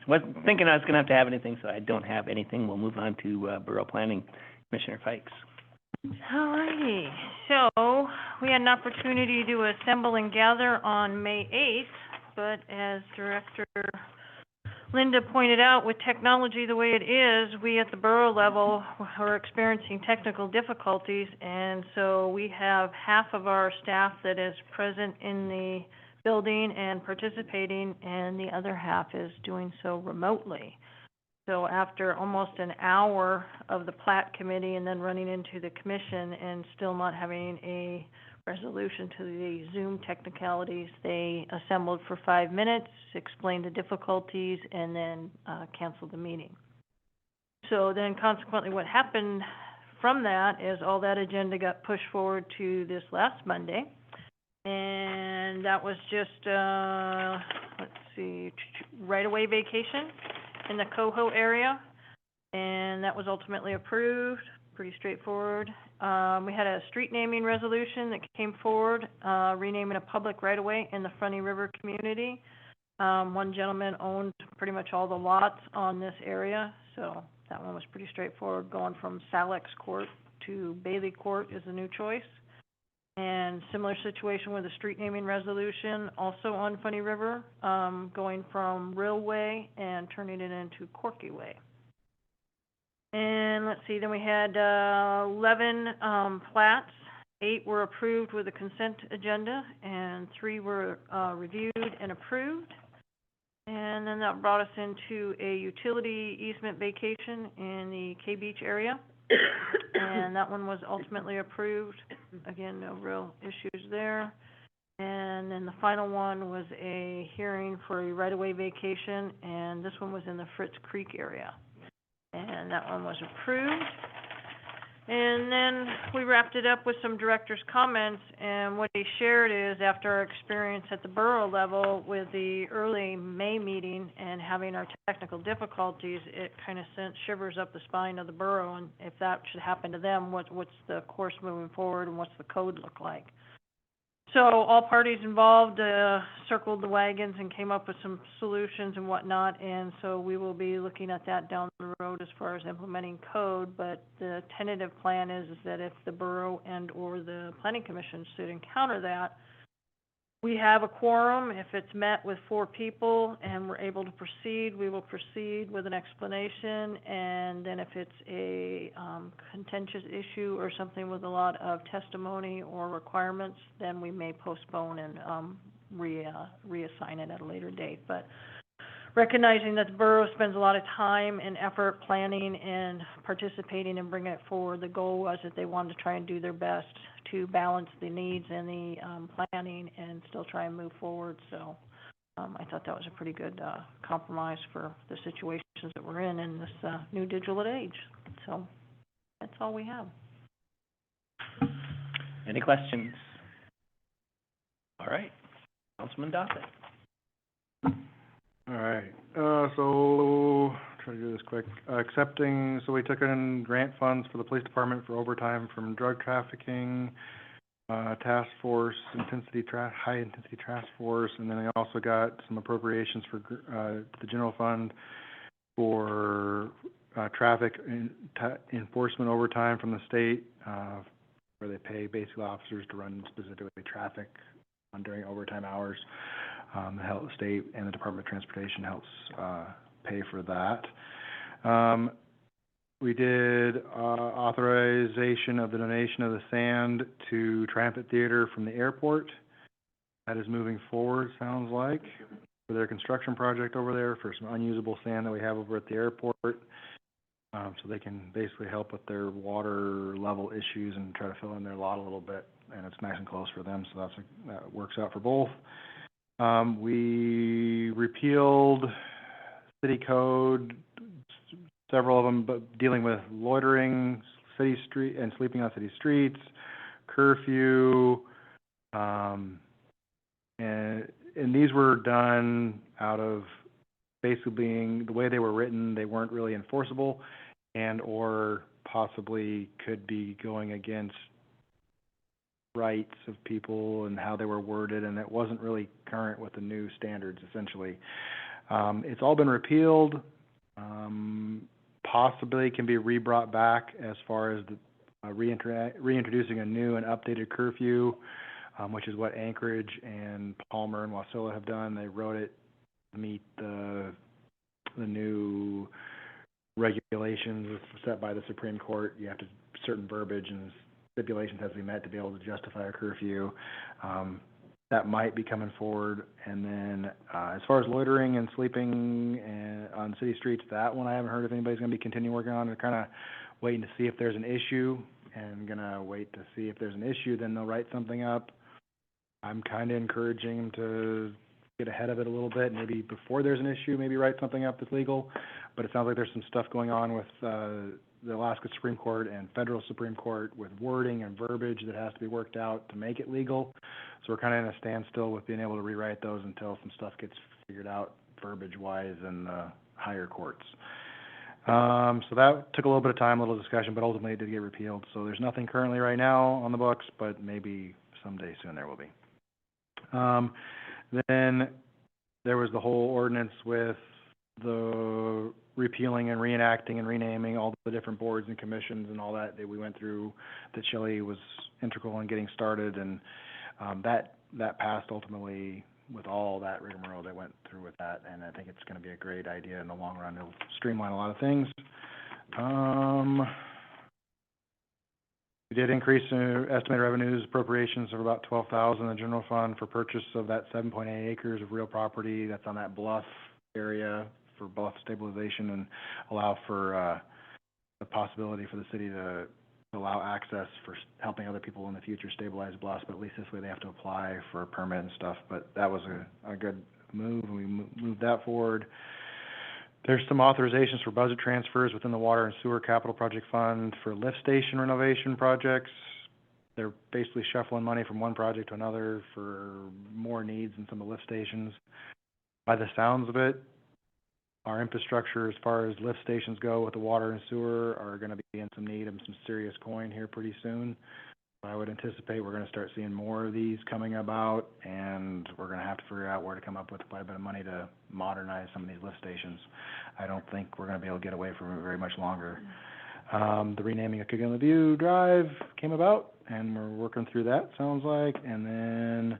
wasn't thinking I was gonna have to have anything, so I don't have anything. We'll move on to, Borough Planning, Commissioner Fikes. All righty, so we had an opportunity to assemble and gather on May 8th, but as Director Linda pointed out, with technology the way it is, we at the borough level are experiencing technical difficulties, and so we have half of our staff that is present in the building and participating, and the other half is doing so remotely. So after almost an hour of the Plat Committee and then running into the commission and still not having a resolution to the Zoom technicalities, they assembled for 5 minutes, explained the difficulties, and then canceled the meeting. So then consequently what happened from that is all that agenda got pushed forward to this last Monday. And that was just, right-of-way vacation in the Coho area. And that was ultimately approved, pretty straightforward. We had a street naming resolution that came forward, renaming a public right-of-way in the Funny River community. One gentleman owned pretty much all the lots on this area, so that one was pretty straightforward. Going from Salex Court to Bailey Court is a new choice. And similar situation with a street naming resolution, also on Funny River, going from Railway and turning it into Corky Way. And let's see, then we had 11 plats. 8 were approved with a consent agenda, and 3 were reviewed and approved. And then that brought us into a utility easement vacation in the K-Beach area. And that one was ultimately approved. Again, no real issues there. And then the final one was a hearing for a right-of-way vacation, and this one was in the Fritz Creek area. And that one was approved. And then we wrapped it up with some director's comments, and what he shared is after our experience at the borough level with the early May meeting and having our technical difficulties, it kind of sent shivers up the spine of the borough, and if that should happen to them, what's the course moving forward and what's the code look like? So all parties involved circled the wagons and came up with some solutions and whatnot, and so we will be looking at that down the road as far as implementing code, but the tentative plan is that if the borough and or the planning commission should encounter that, we have a quorum. If it's met with 4 people and we're able to proceed, we will proceed with an explanation, and then if it's a contentious issue or something with a lot of testimony or requirements, then we may postpone and reassign it at a later date. But recognizing that the borough spends a lot of time and effort planning and participating and bringing it forward, the goal was that they wanted to try and do their best to balance the needs and the planning and still try and move forward. So I thought that was a pretty good compromise for the situations that we're in this new digital age. So that's all we have. Any questions? All right, Councilman Doffett. All right, so try to do this quick. So we took in grant funds for the police department for overtime from drug trafficking, task force, high intensity task force, and then I also got some appropriations for the general fund for traffic enforcement overtime from the state, where they pay basically officers to run specifically traffic during overtime hours. The state and the Department of Transportation helps pay for that. We did authorization of the donation of the sand to Triumphant Theater from the airport. That is moving forward, sounds like, for their construction project over there, for some unusable sand that we have over at the airport. So they can basically help with their water level issues and try to fill in their lot a little bit. And it's nice and close for them, so that works out for both. We repealed city code, several of them, but dealing with loitering, city street, and sleeping on city streets, curfew, and these were done out of basically being, the way they were written, they weren't really enforceable, and or possibly could be going against rights of people and how they were worded, and it wasn't really current with the new standards, essentially. It's all been repealed, possibly can be re-brought back as far as the reintroducing a new and updated curfew, which is what Anchorage and Palmer and Wasilla have done. They wrote it to meet the new regulations set by the Supreme Court. You have to, certain verbiage and stipulations has to be met to be able to justify a curfew. That might be coming forward. And then as far as loitering and sleeping on city streets, that one I haven't heard if anybody's going to be continuing working on. They're kind of waiting to see if there's an issue, and going to wait to see if there's an issue, then they'll write something up. I'm kind of encouraging them to get ahead of it a little bit, maybe before there's an issue, maybe write something up that's legal. But it sounds like there's some stuff going on with the Alaska Supreme Court and federal Supreme Court with wording and verbiage that has to be worked out to make it legal. So we're kind of in a standstill with being able to rewrite those until some stuff gets figured out verbiage-wise in the higher courts. So that took a little bit of time, a little discussion, but ultimately it did get repealed. So there's nothing currently right now on the books, but maybe someday soon there will be. Then there was the whole ordinance with the repealing and reenacting and renaming all the different boards and commissions and all that we went through, that Shelley was integral in getting started, and that passed ultimately with all that rigmarole that went through with that, and I think it's going to be a great idea in the long run. It'll streamline a lot of things. We did increase estimated revenues appropriations of about $12,000 in the general fund for purchase of that 7.8 acres of real property that's on that bluff area for bluff stabilization, and allow for the possibility for the city to allow access for helping other people in the future stabilize bluffs, but at least this way they have to apply for a permit and stuff. But that was a good move, and we moved that forward. There's some authorizations for budget transfers within the Water and Sewer Capital Project Fund for lift station renovation projects. They're basically shuffling money from one project to another for more needs in some of the lift stations. By the sounds of it, our infrastructure as far as lift stations go with the water and sewer are going to be in some need of some serious coin here pretty soon. I would anticipate we're going to start seeing more of these coming about, and we're going to have to figure out where to come up with quite a bit of money to modernize some of these lift stations. I don't think we're going to be able to get away from it very much longer. The renaming of Cook View Drive came about, and we're working through that, sounds like. And then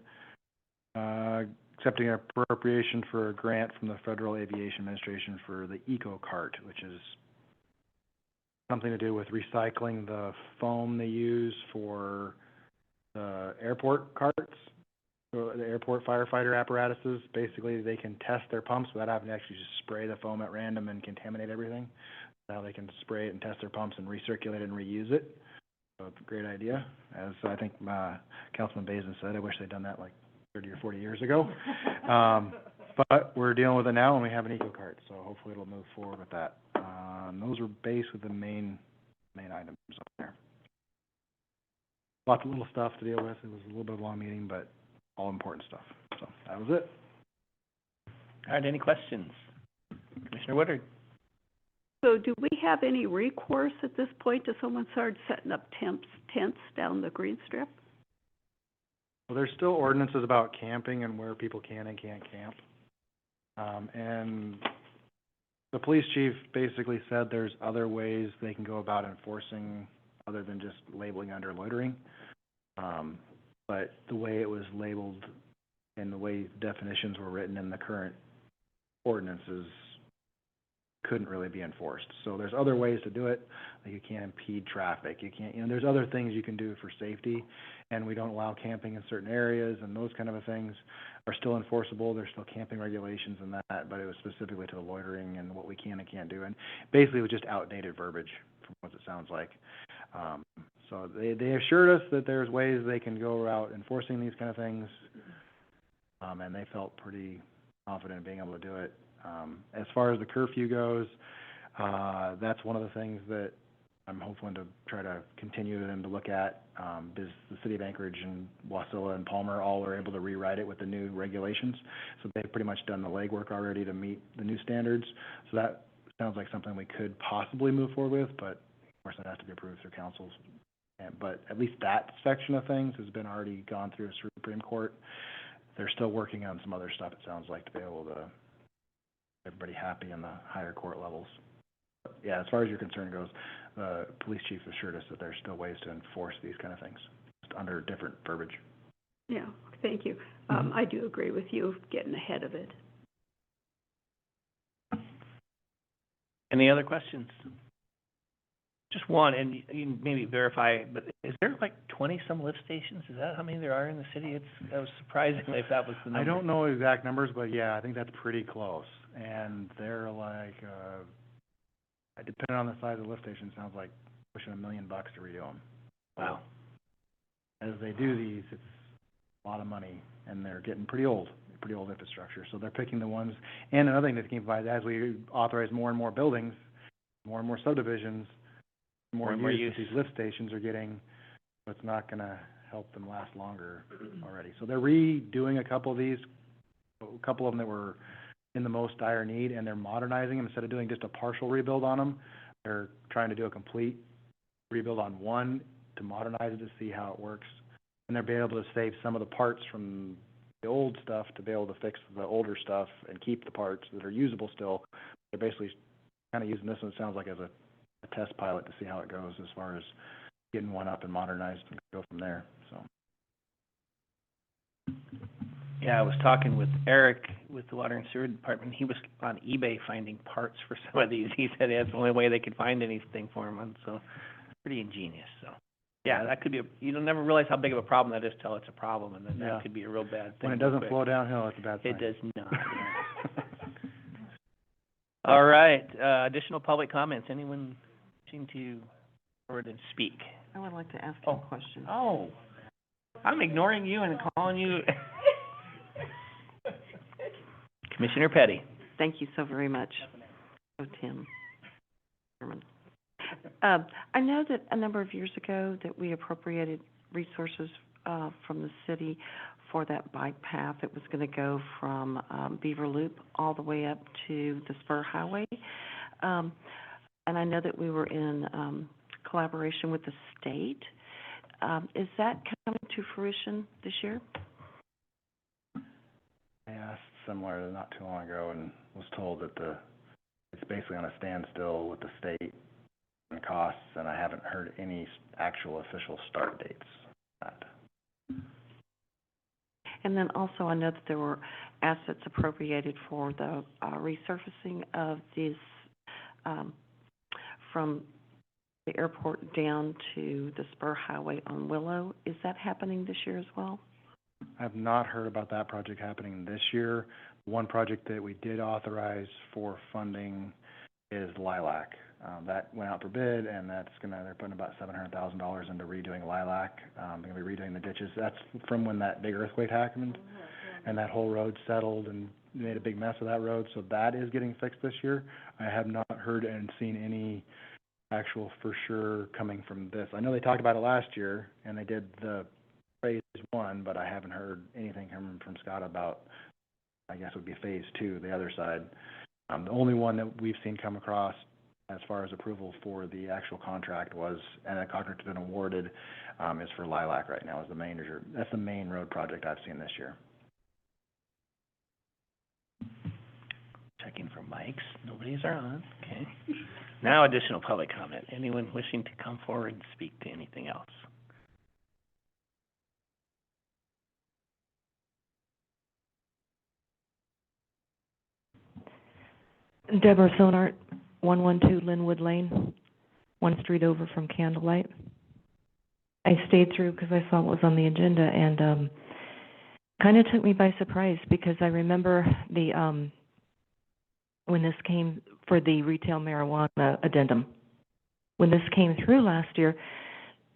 accepting an appropriation for a grant from the Federal Aviation Administration for the EcoCart, which is something to do with recycling the foam they use for the airport carts, so the airport firefighter apparatuses. Basically, they can test their pumps without having to actually just spray the foam at random and contaminate everything. Now they can spray it and test their pumps and recirculate it and reuse it. So it's a great idea. As I think Councilman Bazin said, I wish they'd done that like 30 or 40 years ago. But we're dealing with it now, and we have an EcoCart, so hopefully it'll move forward with that. Those are basically the main items up there. Lots of little stuff to deal with. It was a little bit of a long meeting, but all important stuff. So that was it. All right, any questions? Commissioner Woodard? So do we have any recourse at this point if someone started setting up tents down the green strip? Well, there's still ordinances about camping and where people can and can't camp. And the police chief basically said there's other ways they can go about enforcing other than just labeling under loitering. But the way it was labeled and the way definitions were written in the current ordinances couldn't really be enforced. So there's other ways to do it. Like you can't impede traffic. You can't, there's other things you can do for safety, and we don't allow camping in certain areas, and those kind of things are still enforceable. There's still camping regulations and that, but it was specifically to the loitering and what we can and can't do. And basically it was just outdated verbiage from what it sounds like. So they assured us that there's ways they can go out enforcing these kind of things, and they felt pretty confident in being able to do it. As far as the curfew goes, that's one of the things that I'm hoping to try to continue them to look at, because the city of Anchorage and Wasilla and Palmer all were able to rewrite it with the new regulations. So they've pretty much done the legwork already to meet the new standards. So that sounds like something we could possibly move forward with, but of course that has to be approved through councils But at least that section of things has been already gone through Supreme Court. They're still working on some other stuff, it sounds like, to be able to, everybody happy in the higher court levels. But yeah, as far as your concern goes, the police chief assured us that there's still ways to enforce these kind of things, just under different verbiage. Yeah, thank you. I do agree with you, getting ahead of it. Any other questions? Just one, and you can maybe verify, but is there like 20-some lift stations? Is that how many there are in the city? That was surprising if that was the number. I don't know exact numbers, but yeah, I think that's pretty close. And they're like, depending on the size of the lift station, sounds like pushing $1 million to redo them. Wow. As they do these, it's a lot of money, and they're getting pretty old infrastructure. So they're picking the ones. And another thing to keep in mind, as we authorize more and more buildings, more and more subdivisions, more and more use these lift stations are getting, so it's not going to help them last longer already. So they're redoing a couple of these, a couple of them that were in the most dire need, and they're modernizing them. Instead of doing just a partial rebuild on them, they're trying to do a complete rebuild on one to modernize it to see how it works. And they're being able to save some of the parts from the old stuff to be able to fix the older stuff and keep the parts that are usable still. They're basically kind of using this one, it sounds like, as a test pilot to see how it goes as far as getting one up and modernized and go from there. So. Yeah, I was talking with Eric with the Water and Sewer Department. He was on eBay finding parts for some of these. He said that's the only way they could find anything for him, so pretty ingenious. So, yeah, that could be you'll never realize how big of a problem that is till it's a problem, and then that could be a real bad thing. When it doesn't flow downhill, it's a bad thing. It does not. All right, additional public comments. Anyone wishing to forward and speak? I would like to ask you a question. Oh, I'm ignoring you and calling you. Commissioner Petty. Thank you so very much. Oh, Tim. I know that a number of years ago that we appropriated resources from the city for that bike path. It was going to go from Beaver Loop all the way up to the Spur Highway. And I know that we were in collaboration with the state. Is that coming to fruition this year? I asked similar not too long ago and was told that it's basically on a standstill with the state and costs, and I haven't heard any actual official start dates on that. And then also I know that there were assets appropriated for the resurfacing of this from the airport down to the Spur Highway on Willow. Is that happening this year as well? I have not heard about that project happening this year. One project that we did authorize for funding is Lilac. That went out for bid, and they're putting about $700,000 into redoing Lilac. They're going to be redoing the ditches. That's from when that big earthquake happened, and that whole road settled and made a big mess of that road. So that is getting fixed this year. I have not heard and seen any actual for sure coming from this. I know they talked about it last year, and they did the phase 1, but I haven't heard anything coming from Scott about, I guess it would be phase 2, the other side. The only one that we've seen come across as far as approval for the actual contract was, and the contract has been awarded, is for Lilac right now. That's the main road project I've seen this year. Checking for mics. Nobody's on. Okay. Now additional public comment. Anyone wishing to come forward and speak to anything else? Deborah Sonart, 112 Linwood Lane, one street over from Candlelight. I stayed through because I saw what was on the agenda, and kind of took me by surprise because I remember when this came for the retail marijuana addendum. When this came through last year,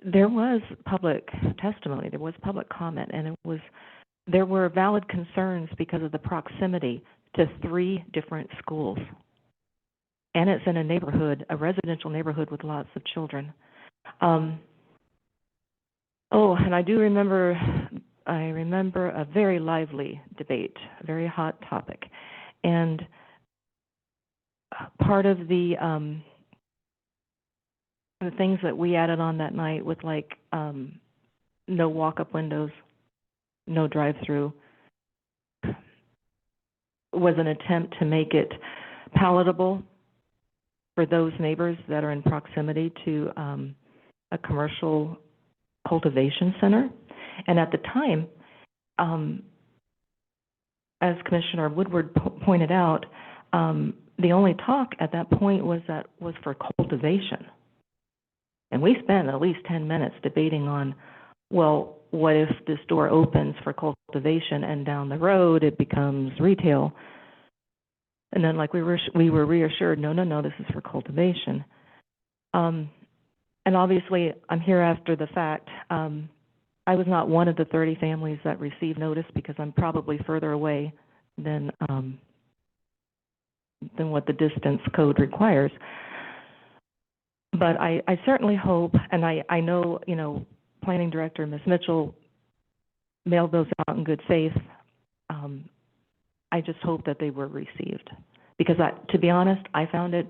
there was public testimony, there was public comment, and there were valid concerns because of the proximity to 3 different schools. And it's in a neighborhood, a residential neighborhood with lots of children. And I remember a very lively debate, a very hot topic. And part of the the things that we added on that night with like, no walk-up windows, no drive-through, was an attempt to make it palatable for those neighbors that are in proximity to, a commercial cultivation center. And at the time, as Commissioner Woodward pointed out, the only talk at that point was for cultivation. And we spent at least 10 minutes debating on, well, what if this door opens for cultivation and down the road it becomes retail? And then like we were reassured, no, this is for cultivation. And obviously I'm here after the fact. I was not one of the 30 families that received notice because I'm probably further away than what the distance code requires. But I certainly hope, and I know, you know, Planning Director Ms. Mitchell mailed those out in good faith. I just hope that they were received. Because to be honest, I found it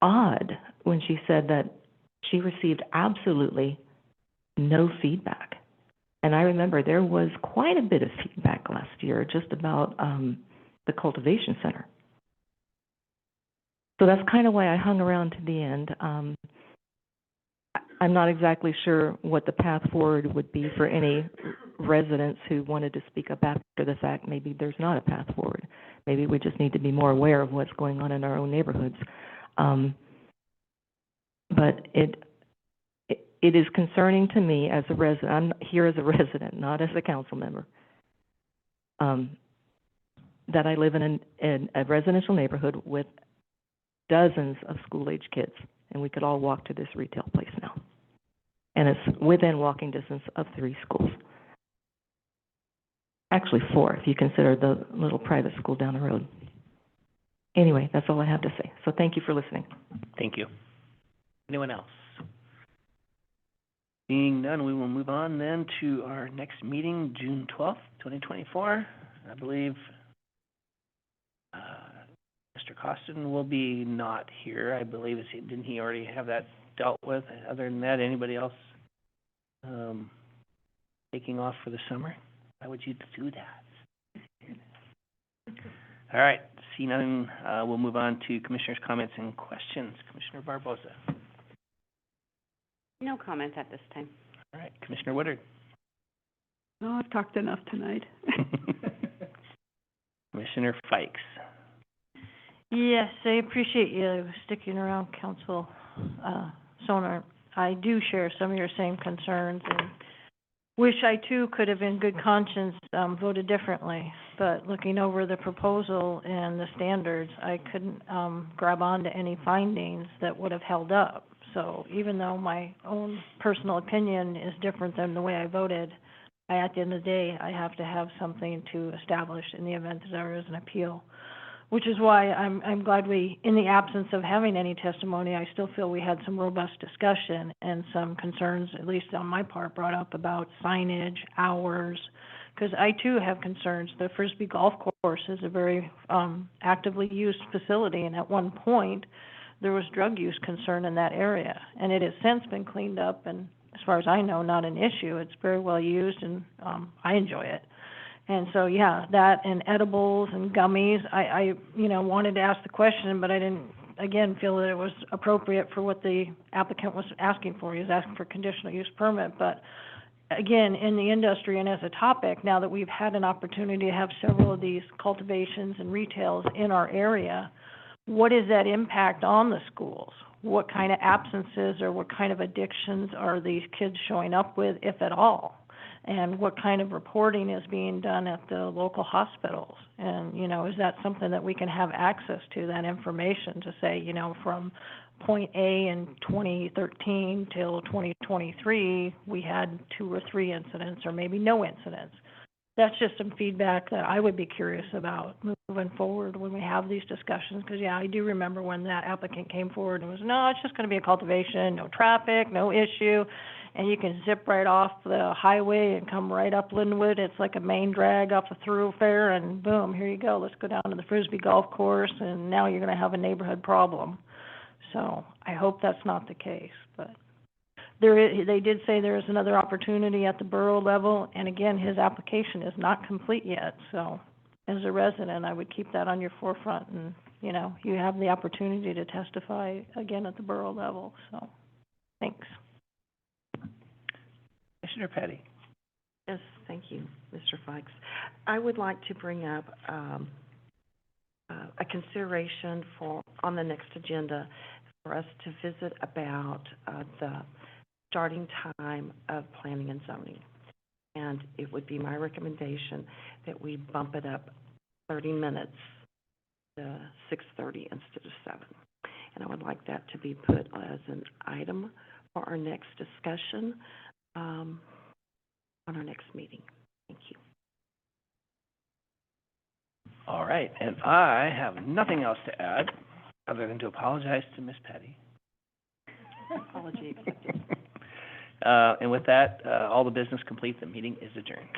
odd when she said that she received absolutely no feedback. And I remember there was quite a bit of feedback last year just about the cultivation center. So that's kind of why I hung around to the end. I'm not exactly sure what the path forward would be for any residents who wanted to speak up after the fact. Maybe there's not a path forward. Maybe we just need to be more aware of what's going on in our own neighborhoods. But it is concerning to me as a resident. I'm here as a resident, not as a council member, that I live in a residential neighborhood with dozens of school-age kids, and we could all walk to this retail place now. And it's within walking distance of 3 schools. Actually 4, if you consider the little private school down the road. Anyway, that's all I have to say. So thank you for listening. Thank you. Anyone else? Seeing none, we will move on then to our next meeting, June 12th, 2024. I believe Mr. Costin will be not here. I believe, didn't he already have that dealt with? Other than that, anybody else taking off for the summer? Why would you do that? All right, seeing none, we'll move on to Commissioners' comments and questions. Commissioner Barbosa. No comment at this time. All right, Commissioner Woodard. No, I've talked enough tonight. Commissioner Fikes. Yes, I appreciate you sticking around, Council Sonar. I do share some of your same concerns and wish I too could have in good conscience voted differently. But looking over the proposal and the standards, I couldn't grab onto any findings that would have held up. So even though my own personal opinion is different than the way I voted, at the end of the day, I have to have something to establish in the event that there is an appeal. Which is why I'm glad we, in the absence of having any testimony, I still feel we had some robust discussion and some concerns, at least on my part, brought up about signage, hours, because I too have concerns. The Frisbee Golf Course is a very actively used facility, and at one point, there was drug use concern in that area, and it has since been cleaned up, and as far as I know, not an issue. It's very well used, and I enjoy it. And so, yeah, that and edibles and gummies, I wanted to ask the question, but I didn't, again, feel that it was appropriate for what the applicant was asking for. He was asking for conditional use permit. But again, in the industry and as a topic, now that we've had an opportunity to have several of these cultivations and retails in our area, what is that impact on the schools? What kind of absences or what kind of addictions are these kids showing up with, if at all? And what kind of reporting is being done at the local hospitals? And, is that something that we can have access to, that information, to say, from point A in 2013 till 2023, we had 2 or 3 incidents or maybe no incidents. That's just some feedback that I would be curious about moving forward when we have these discussions. Because, I do remember when that applicant came forward and was, no, it's just going to be a cultivation, no traffic, no issue. And you can zip right off the highway and come right up Linwood. It's like a main drag off the thoroughfare, and boom, here you go. Let's go down to the Frisbee Golf Course, and now you're going to have a neighborhood problem. So I hope that's not the case, but they did say there is another opportunity at the borough level, and again, his application is not complete yet, so as a resident, I would keep that on your forefront, and, you know, you have the opportunity to testify again at the borough level, so, thanks. Commissioner Petty. Yes, thank you, Mr. Fikes. I would like to bring up, a consideration on the next agenda for us to visit about, the starting time of planning and zoning. And it would be my recommendation that we bump it up 30 minutes to 6:30 instead of 7. And I would like that to be put as an item for our next discussion, on our next meeting. Thank you. All right, and I have nothing else to add, other than to apologize to Ms. Petty. Apology accepted. And with that, all the business complete, the meeting is adjourned.